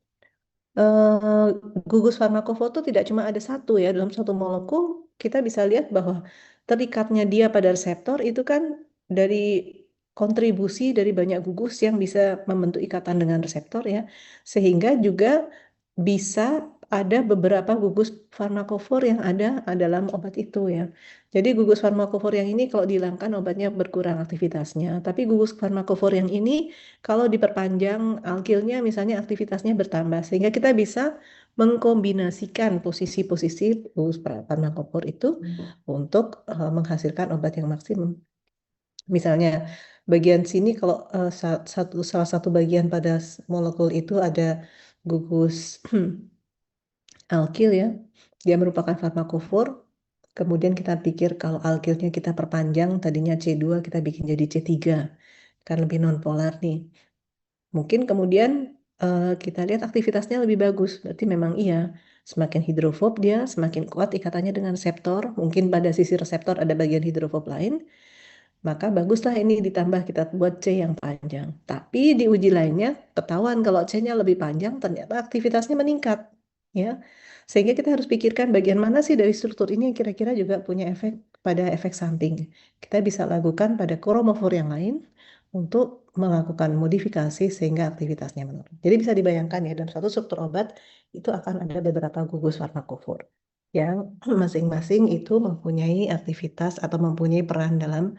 eh, gugus farmakofor tidak cuma ada satu ya. Dalam satu molekul kita bisa lihat bahwa terikatnya dia pada reseptor itu kan dari kontribusi dari banyak gugus yang bisa membentuk ikatan dengan reseptor ya. Sehingga juga bisa ada beberapa gugus farmakofor yang ada dalam obat itu ya. Jadi gugus farmakofor yang ini kalau dihilangkan obatnya berkurang aktivitasnya. Tapi gugus farmakofor yang ini kalau diperpanjang alkilnya misalnya aktivitasnya bertambah. Sehingga kita bisa mengkombinasikan posisi-posisi gugus farmakofor itu untuk menghasilkan obat yang maksimum. Misalnya bagian sini kalau salah satu bagian pada molekul itu ada gugus alkil ya, dia merupakan farmakofor. Kemudian kita pikir kalau alkilnya kita perpanjang, tadinya C2 kita bikin jadi C3, kan lebih nonpolar nih. Mungkin kemudian kita lihat aktivitasnya lebih bagus, berarti memang iya. Semakin hidrofob dia, semakin kuat ikatannya dengan reseptor. Mungkin pada sisi reseptor ada bagian hidrofob lain, maka baguslah ini ditambah kita buat C yang panjang. Tapi di uji lainnya ketahuan kalau C-nya lebih panjang ternyata aktivitasnya meningkat. Ya, sehingga kita harus pikirkan bagian mana sih dari struktur ini yang kira-kira juga punya efek pada efek samping. Kita bisa lakukan pada kromofor yang lain untuk melakukan modifikasi sehingga aktivitasnya menurun. Jadi bisa dibayangkan ya dalam suatu struktur obat itu akan ada beberapa gugus farmakofor yang masing-masing itu mempunyai aktivitas atau mempunyai peran dalam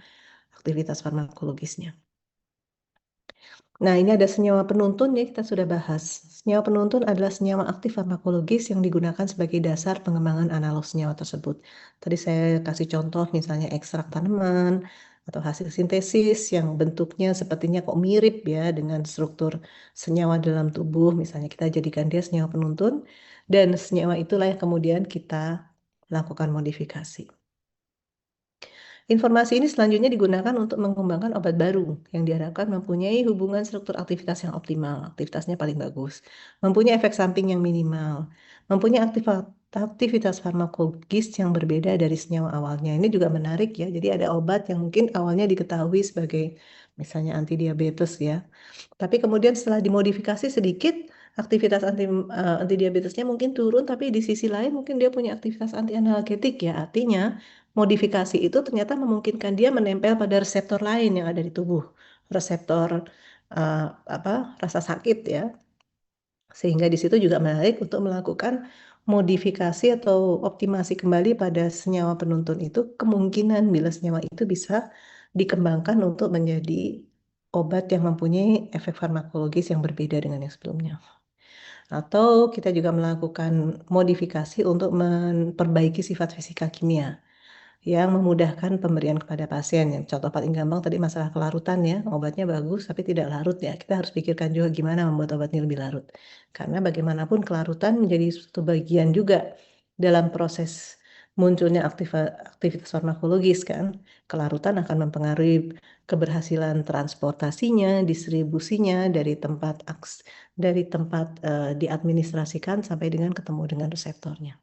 aktivitas farmakologisnya. Nah, ini ada senyawa penuntun ya, kita sudah bahas. Senyawa penuntun adalah senyawa aktif farmakologis yang digunakan sebagai dasar pengembangan analog senyawa tersebut. Tadi saya kasih contoh misalnya ekstrak tanaman, atau hasil sintesis yang bentuknya sepertinya kok mirip ya dengan struktur senyawa dalam tubuh, misalnya kita jadikan dia senyawa penuntun, dan senyawa itulah yang kemudian kita lakukan modifikasi. Informasi ini selanjutnya digunakan untuk mengembangkan obat baru yang diharapkan mempunyai hubungan struktur aktivitas yang optimal, aktivitasnya paling bagus, mempunyai efek samping yang minimal, mempunyai aktivitas farmakologis yang berbeda dari senyawa awalnya. Ini juga menarik ya. Jadi ada obat yang mungkin awalnya diketahui sebagai misalnya anti diabetes ya. Tapi kemudian setelah dimodifikasi sedikit, aktivitas anti diabetesnya mungkin turun, tapi di sisi lain mungkin dia punya aktivitas anti analgetik ya. Artinya modifikasi itu ternyata memungkinkan dia menempel pada reseptor lain yang ada di tubuh, reseptor rasa sakit ya. Sehingga di situ juga menarik untuk melakukan modifikasi atau optimasi kembali pada senyawa penuntun itu, kemungkinan bila senyawa itu bisa dikembangkan untuk menjadi obat yang mempunyai efek farmakologis yang berbeda dengan yang sebelumnya. Atau kita juga melakukan modifikasi untuk memperbaiki sifat fisika kimia yang memudahkan pemberian kepada pasien. Yang contoh paling gampang tadi masalah kelarutan ya, obatnya bagus tapi tidak larut ya. Kita harus pikirkan juga gimana membuat obatnya lebih larut. Karena bagaimanapun kelarutan menjadi suatu bagian juga dalam proses munculnya aktivitas farmakologis kan. Kelarutan akan mempengaruhi keberhasilan transportasinya, distribusinya dari tempat diadministrasikan sampai dengan ketemu dengan reseptornya.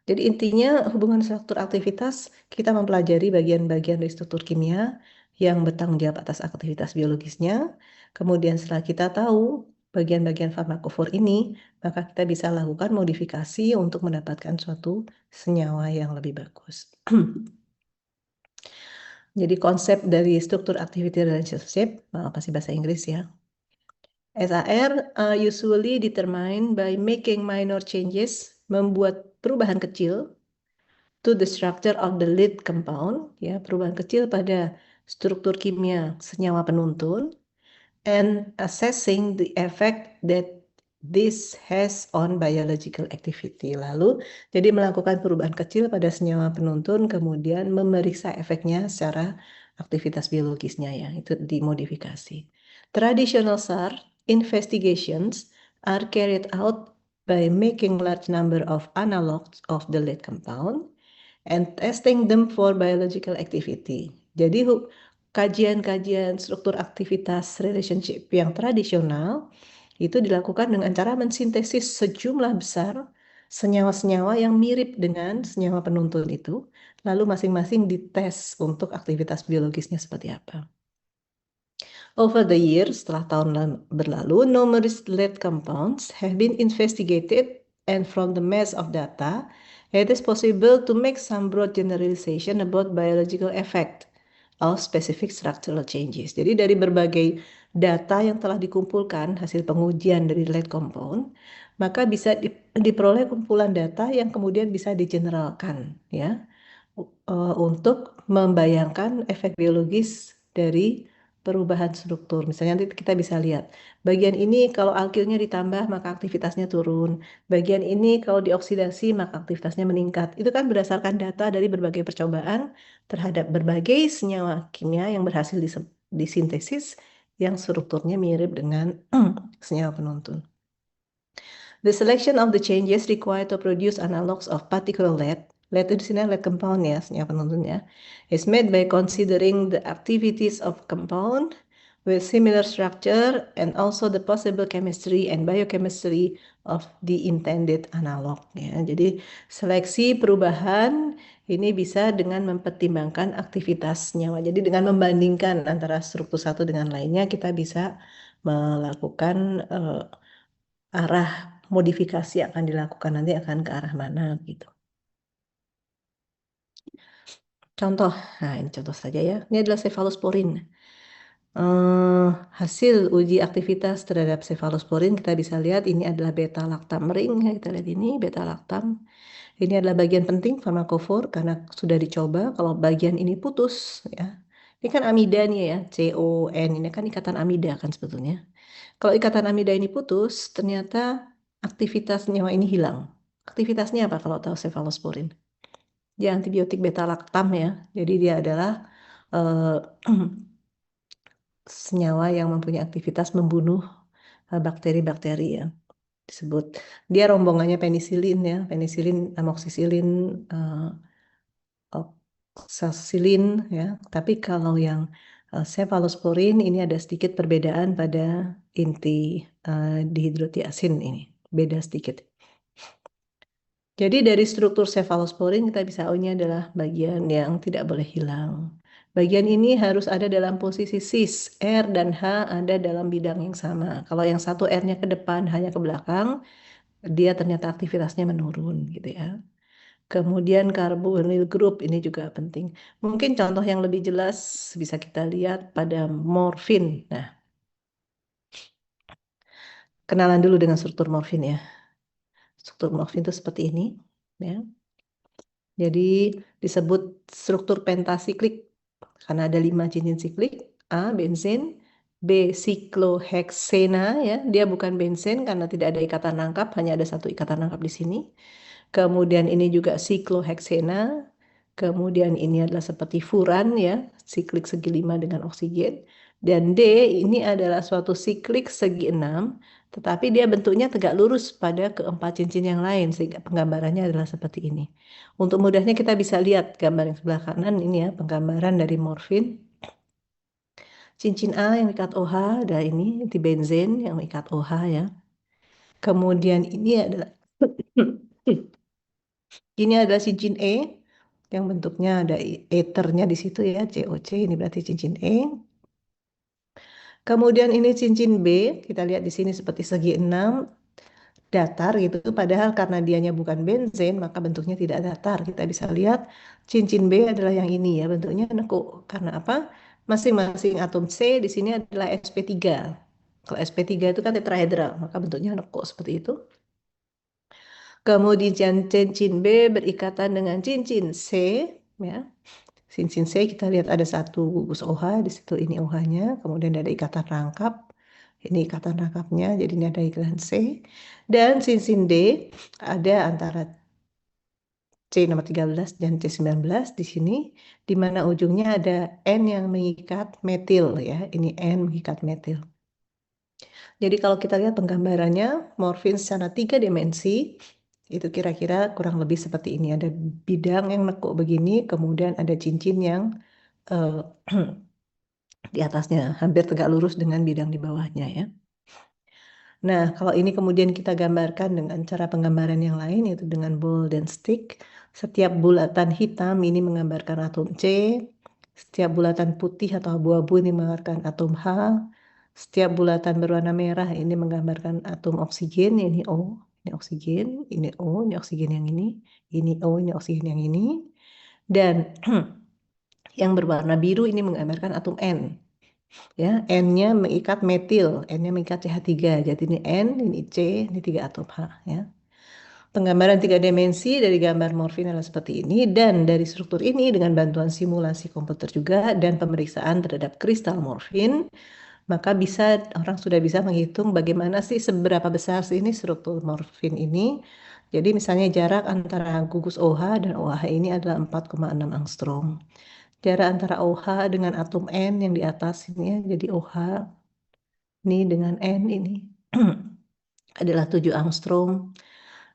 Jadi intinya hubungan struktur aktivitas, kita mempelajari bagian-bagian dari struktur kimia yang bertanggung jawab atas aktivitas biologisnya. Kemudian setelah kita tahu bagian-bagian farmakofor ini, maka kita bisa lakukan modifikasi untuk mendapatkan suatu senyawa yang lebih bagus. Jadi konsep dari struktur activity relationship, pasti bahasa Inggris ya. SAR usually determined by making minor changes, membuat perubahan kecil to the structure of the lead compound, ya, perubahan kecil pada struktur kimia senyawa penuntun, and assessing the effect that this has on biological activity. Lalu, jadi melakukan perubahan kecil pada senyawa penuntun, kemudian memeriksa efeknya secara aktivitas biologisnya ya, itu dimodifikasi. Traditional SAR investigations are carried out by making large number of analogs of the lead compound and testing them for biological activity. Jadi kajian-kajian struktur aktivitas relationship yang tradisional itu dilakukan dengan cara mensintesis sejumlah besar senyawa-senyawa yang mirip dengan senyawa penuntun itu, lalu masing-masing dites untuk aktivitas biologisnya seperti apa. Over the years, setelah tahun berlalu, numerous lead compounds have been investigated, and from the mass of data, it is possible to make some broad generalization about biological effect of specific structural changes. Jadi dari berbagai data yang telah dikumpulkan hasil pengujian dari lead compound, maka bisa diperoleh kumpulan data yang kemudian bisa digeneralkan ya untuk membayangkan efek biologis dari perubahan struktur. Misalnya nanti kita bisa lihat, bagian ini kalau alkilnya ditambah maka aktivitasnya turun. Bagian ini kalau dioksidasi maka aktivitasnya meningkat. Itu kan berdasarkan data dari berbagai percobaan terhadap berbagai senyawa kimia yang berhasil disintesis yang strukturnya mirip dengan senyawa penuntun. The selection of the changes required to produce analogs of particular lead itu di sini lead compound ya, senyawa penuntunnya, is made by considering the activities of compound with similar structure and also the possible chemistry and biochemistry of the intended analog. Ya. Jadi seleksi perubahan ini bisa dengan mempertimbangkan aktivitas senyawa. Jadi dengan membandingkan antara struktur satu dengan lainnya, kita bisa melakukan arah modifikasi yang akan dilakukan nanti akan ke arah mana gitu. Contoh, nah ini contoh saja ya. Ini adalah cefalosporin. Hasil uji aktivitas terhadap cefalosporin kita bisa lihat ini adalah beta lactam ring ya, kita lihat ini beta lactam. Ini adalah bagian penting farmakofor karena sudah dicoba kalau bagian ini putus ya. Ini kan amida nih ya, CON ini kan ikatan amida kan sebetulnya. Kalau ikatan amida ini putus, ternyata aktivitas senyawa ini hilang. Aktivitasnya apa kalau tahu cefalosporin? Dia antibiotik beta lactam ya. Jadi dia adalah eh, senyawa yang mempunyai aktivitas membunuh bakteri-bakteri ya. Disebut dia rombongannya penisilin ya, penisilin, amoksisilin, eh, oksasilin ya. Tapi kalau yang cefalosporin ini ada sedikit perbedaan pada inti dihidrotiasin ini, beda sedikit. Jadi dari struktur cefalosporin kita bisa tahu ini adalah bagian yang tidak boleh hilang. Bagian ini harus ada dalam posisi cis, R dan H ada dalam bidang yang sama. Kalau yang satu R-nya ke depan, H-nya ke belakang, dia ternyata aktivitasnya menurun gitu ya. Kemudian karbonyl group ini juga penting. Mungkin contoh yang lebih jelas bisa kita lihat pada morfin. Nah, kenalan dulu dengan struktur morfin ya. Struktur morfin itu seperti ini ya. Jadi disebut struktur pentasiklik karena ada 5 cincin siklik. A. Benzen. B. Sikloheksena ya. Dia bukan benzen karena tidak ada ikatan rangkap, hanya ada satu ikatan rangkap di sini. Kemudian ini juga sikloheksena. Kemudian ini adalah seperti furan ya, siklik segi 5 dengan oksigen. Dan D ini adalah suatu siklik segi 6, tetapi dia bentuknya tegak lurus pada keempat cincin yang lain, sehingga penggambarannya adalah seperti ini. Untuk mudahnya kita bisa lihat gambar yang sebelah kanan ini ya, penggambaran dari morfin. Cincin A yang mengikat OH, ada ini di benzen yang mengikat OH ya. Kemudian ini adalah ini adalah cincin E yang bentuknya ada ethernya di situ ya, COC, ini berarti cincin E. Kemudian ini cincin B, kita lihat di sini seperti segi 6, datar gitu, padahal karena dianya bukan benzen, maka bentuknya tidak datar. Kita bisa lihat cincin B adalah yang ini ya, bentuknya nekuk. Karena apa? Masing-masing atom C di sini adalah sp3. Kalau sp3 itu kan tetrahedral, maka bentuknya nekuk seperti itu. Kemudian cincin B berikatan dengan cincin C, ya. Cincin C kita lihat ada satu gugus OH, di situ ini OH-nya, kemudian ada ikatan rangkap. Ini ikatan rangkapnya, jadi ini ada ikatan C. Dan cincin D ada antara C nomor 13 dan C19 di sini, di mana ujungnya ada N yang mengikat metil ya. Ini N mengikat metil. Jadi kalau kita lihat penggambarannya, morfin secara 3 dimensi, itu kira-kira kurang lebih seperti ini. Ada bidang yang nekuk begini, kemudian ada cincin yang eh, di atasnya, hampir tegak lurus dengan bidang di bawahnya ya. Nah, kalau ini kemudian kita gambarkan dengan cara penggambaran yang lain, yaitu dengan ball dan stick. Setiap bulatan hitam ini menggambarkan atom C, setiap bulatan putih atau abu-abu ini menggambarkan atom H, setiap bulatan berwarna merah ini menggambarkan atom oksigen, ini O, ini oksigen, ini O, ini oksigen yang ini O, ini oksigen yang ini. Dan yang berwarna biru ini menggambarkan atom N. Ya, N-nya mengikat metil, N-nya mengikat CH3. Jadi ini N, ini C, ini 3 atom H ya. Penggambaran 3 dimensi dari gambar morfin adalah seperti ini, dan dari struktur ini dengan bantuan simulasi komputer juga dan pemeriksaan terhadap kristal morfin, maka orang sudah bisa menghitung bagaimana sih seberapa besar sih ini struktur morfin ini. Jadi misalnya jarak antara gugus OH dan OH ini adalah 4,6 angstrom. Jarak antara OH dengan atom N yang di atas ini ya, jadi OH ini dengan N ini adalah 7 angstrom.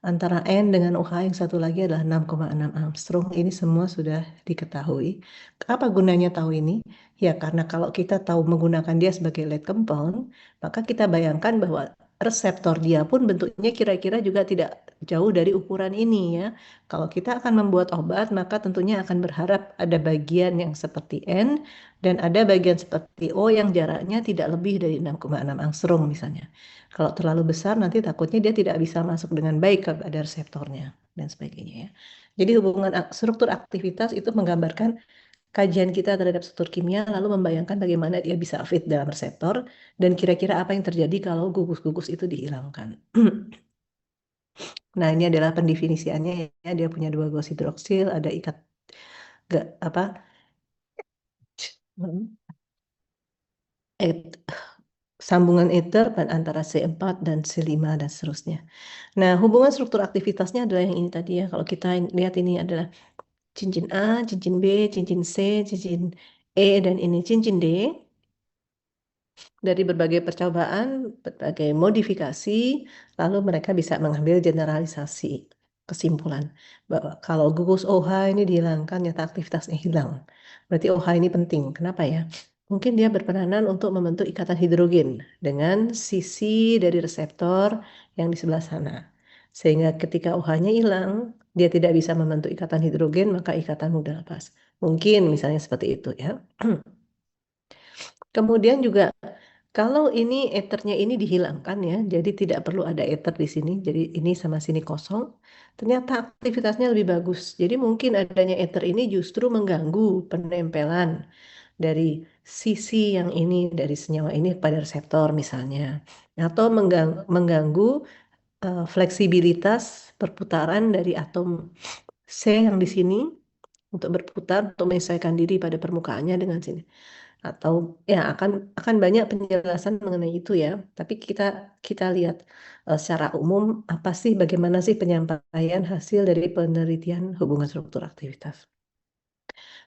Antara N dengan OH yang satu lagi adalah 6,6 angstrom. Ini semua sudah diketahui. Apa gunanya tahu ini? Ya karena kalau kita tahu menggunakan dia sebagai lead compound, maka kita bayangkan bahwa reseptor dia pun bentuknya kira-kira juga tidak jauh dari ukuran ini ya. Kalau kita akan membuat obat, maka tentunya akan berharap ada bagian yang seperti N dan ada bagian seperti O yang jaraknya tidak lebih dari 6,6 angstrom misalnya. Kalau terlalu besar nanti takutnya dia tidak bisa masuk dengan baik kepada reseptornya dan sebagainya ya. Jadi hubungan struktur aktivitas itu menggambarkan kajian kita terhadap struktur kimia lalu membayangkan bagaimana dia bisa fit dalam reseptor dan kira-kira apa yang terjadi kalau gugus-gugus itu dihilangkan. Nah, ini adalah pendefinisiannya ya. Dia punya 2 gas hidroksil, ada ikat gak apa? Sambungan ether antara C4 dan C5 dan seterusnya. Nah, hubungan struktur aktivitasnya adalah yang ini tadi ya. Kalau kita lihat ini adalah cincin A, cincin B, cincin C, cincin E dan ini cincin D. Dari berbagai percobaan, berbagai modifikasi, lalu mereka bisa mengambil generalisasi kesimpulan bahwa kalau gugus OH ini dihilangkan, nyata aktivitasnya hilang. Berarti OH ini penting. Kenapa ya? Mungkin dia berperanan untuk membentuk ikatan hidrogen dengan sisi dari reseptor yang di sebelah sana. Sehingga ketika OH-nya hilang, dia tidak bisa membentuk ikatan hidrogen, maka ikatan mudah lepas. Mungkin misalnya seperti itu ya. Kemudian juga kalau ini ethernya ini dihilangkan ya, jadi tidak perlu ada ether di sini, jadi ini sama sini kosong, ternyata aktivitasnya lebih bagus. Jadi mungkin adanya ether ini justru mengganggu penempelan dari sisi yang ini, dari senyawa ini pada reseptor misalnya, atau mengganggu fleksibilitas perputaran dari atom C yang di sini untuk berputar, untuk menyesuaikan diri pada permukaannya dengan sini atau ya akan banyak penjelasan mengenai itu ya. Tapi kita kita lihat secara umum apa sih bagaimana sih penyampaian hasil dari penelitian hubungan struktur aktivitas.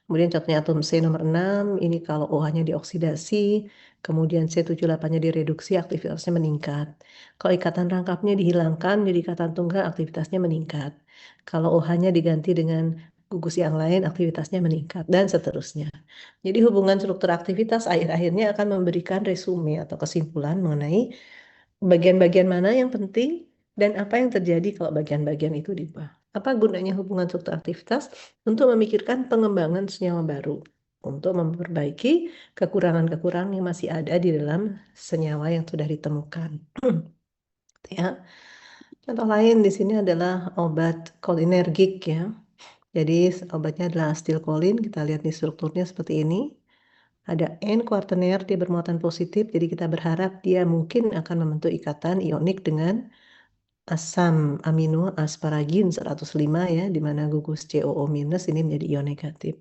Kemudian contohnya atom C nomor 6 ini kalau OH-nya dioksidasi, kemudian C78-nya direduksi, aktivitasnya meningkat. Kalau ikatan rangkapnya dihilangkan jadi ikatan tunggal, aktivitasnya meningkat. Kalau OH-nya diganti dengan gugus yang lain, aktivitasnya meningkat dan seterusnya. Jadi hubungan struktur aktivitas akhir-akhirnya akan memberikan resume atau kesimpulan mengenai bagian-bagian mana yang penting dan apa yang terjadi kalau bagian-bagian itu diubah. Apa gunanya hubungan struktur aktivitas? Untuk memikirkan pengembangan senyawa baru, untuk memperbaiki kekurangan-kekurangan yang masih ada di dalam senyawa yang sudah ditemukan. Ya. Contoh lain di sini adalah obat kolinergik ya. Jadi obatnya adalah asetilkolin. Kita lihat nih strukturnya seperti ini. Ada N kuartener, dia bermuatan positif, jadi kita berharap dia mungkin akan membentuk ikatan ionik dengan asam amino asparagin 105 ya, di mana gugus COO- ini menjadi ion negatif.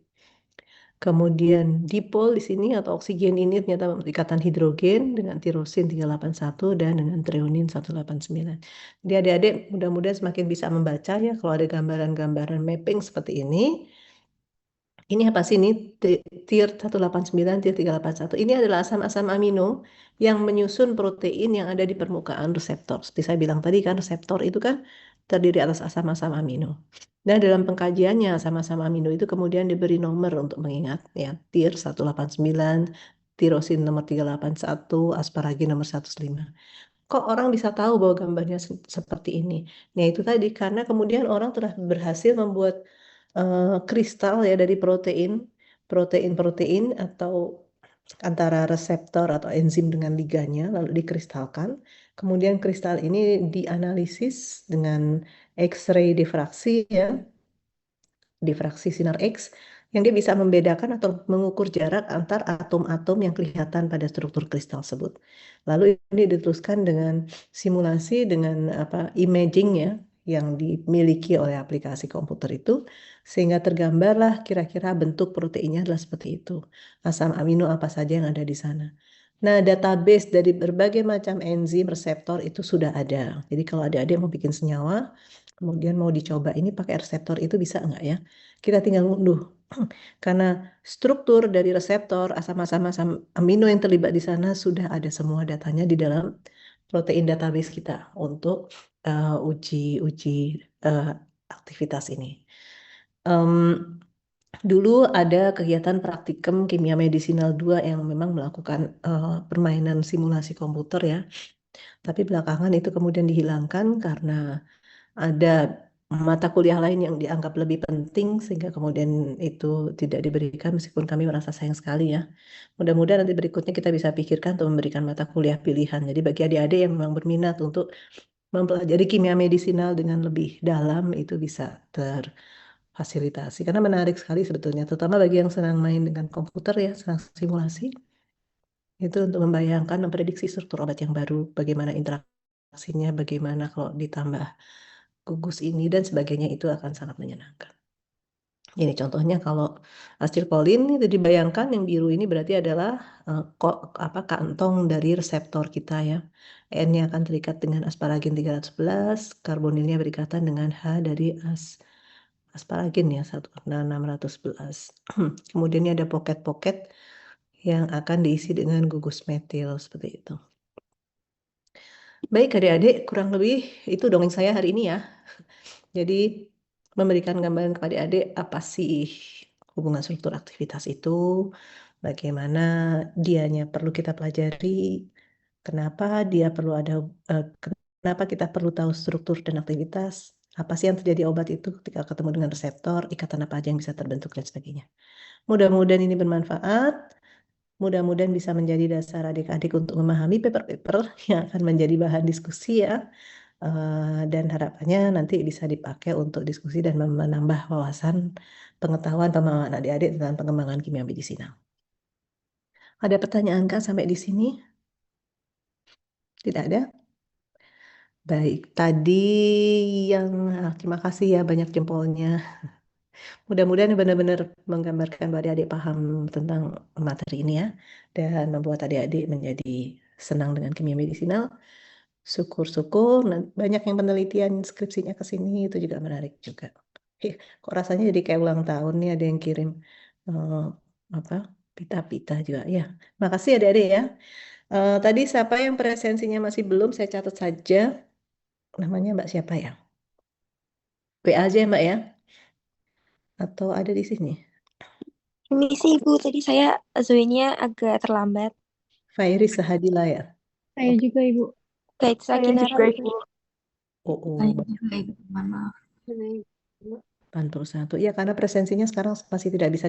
Kemudian dipol di sini atau oksigen ini ternyata membentuk ikatan hidrogen dengan tirosin 381 dan dengan treonin 189. Jadi adik-adik mudah-mudahan semakin bisa membaca ya kalau ada gambaran-gambaran mapping seperti ini. Ini apa sih ini? Tier 189, tier 381. Ini adalah asam-asam amino yang menyusun protein yang ada di permukaan reseptor. Seperti saya bilang tadi kan reseptor itu kan terdiri atas asam-asam amino. Dan dalam pengkajiannya asam-asam amino itu kemudian diberi nomor untuk mengingat ya. Tier 189, tirosin nomor 381, asparagin nomor 105. Kok orang bisa tahu bahwa gambarnya seperti ini? Nah, itu tadi karena kemudian orang telah berhasil membuat kristal ya dari protein-protein atau antara reseptor atau enzim dengan liganya lalu dikristalkan. Kemudian kristal ini dianalisis dengan X-ray diffraksi ya, difraksi sinar X yang dia bisa membedakan atau mengukur jarak antar atom-atom yang kelihatan pada struktur kristal tersebut. Lalu ini diteruskan dengan simulasi dengan apa imaging ya yang dimiliki oleh aplikasi komputer itu sehingga tergambarlah kira-kira bentuk proteinnya adalah seperti itu. Asam amino apa saja yang ada di sana. Nah, database dari berbagai macam enzim reseptor itu sudah ada. Jadi kalau adik-adik mau bikin senyawa, kemudian mau dicoba ini pakai reseptor itu bisa enggak ya? Kita tinggal ngunduh. Karena struktur dari reseptor asam-asam asam amino yang terlibat di sana sudah ada semua datanya di dalam protein database kita untuk uji-uji uh, aktivitas ini. Um, Dulu ada kegiatan praktikum kimia medisinal 2 yang memang melakukan permainan simulasi komputer ya. Tapi belakangan itu kemudian dihilangkan karena ada mata kuliah lain yang dianggap lebih penting sehingga kemudian itu tidak diberikan meskipun kami merasa sayang sekali ya. Mudah-mudahan nanti berikutnya kita bisa pikirkan untuk memberikan mata kuliah pilihan. Jadi bagi adik-adik yang memang berminat untuk mempelajari kimia medisinal dengan lebih dalam itu bisa terfasilitasi. Karena menarik sekali sebetulnya, terutama bagi yang senang main dengan komputer ya, senang simulasi. Itu untuk membayangkan, memprediksi struktur obat yang baru, bagaimana interaksinya, bagaimana kalau ditambah gugus ini dan sebagainya itu akan sangat menyenangkan. Ini contohnya kalau asetilkolin itu dibayangkan yang biru ini berarti adalah kok apa kantong dari reseptor kita ya. N-nya akan terikat dengan asparagin 311, karbonilnya berikatan dengan H dari asparagin ya 1,611. Kemudian ini ada pocket-pocket yang akan diisi dengan gugus metil seperti itu. Baik adik-adik, kurang lebih itu dongeng saya hari ini ya. Jadi memberikan gambaran kepada adik apa sih hubungan struktur aktivitas itu, bagaimana dianya perlu kita pelajari, kenapa dia perlu ada, kenapa kita perlu tahu struktur dan aktivitas, apa sih yang terjadi obat itu ketika ketemu dengan reseptor, ikatan apa aja yang bisa terbentuk dan sebagainya. Mudah-mudahan ini bermanfaat. Mudah-mudahan bisa menjadi dasar adik-adik untuk memahami paper-paper yang akan menjadi bahan diskusi ya. Dan harapannya nanti bisa dipakai untuk diskusi dan menambah wawasan pengetahuan pemahaman adik-adik tentang pengembangan kimia medisinal. Ada pertanyaan Kak sampai di sini? Tidak ada? Baik, tadi yang terima kasih ya banyak jempolnya. Mudah-mudahan benar-benar menggambarkan bahwa adik-adik paham tentang materi ini ya, dan membuat adik-adik menjadi senang dengan kimia medisinal. Syukur-syukur, banyak yang penelitian skripsinya ke sini, itu juga menarik juga. Kok rasanya jadi kayak ulang tahun nih, ada yang kirim apa pita-pita juga. Ya, makasih adik-adik ya. Tadi siapa yang presensinya masih belum, saya catat saja. Namanya Mbak siapa ya? WA aja ya Mbak ya? Atau ada di sini? Ini sih Ibu, tadi saya joinnya agak terlambat. Fairis Sahadila ya? Saya Oke. juga Ibu. Guide Sakinara juga, Ibu. Saya juga Ibu, mohon maaf. 81. Ya, karena presensinya sekarang masih tidak bisa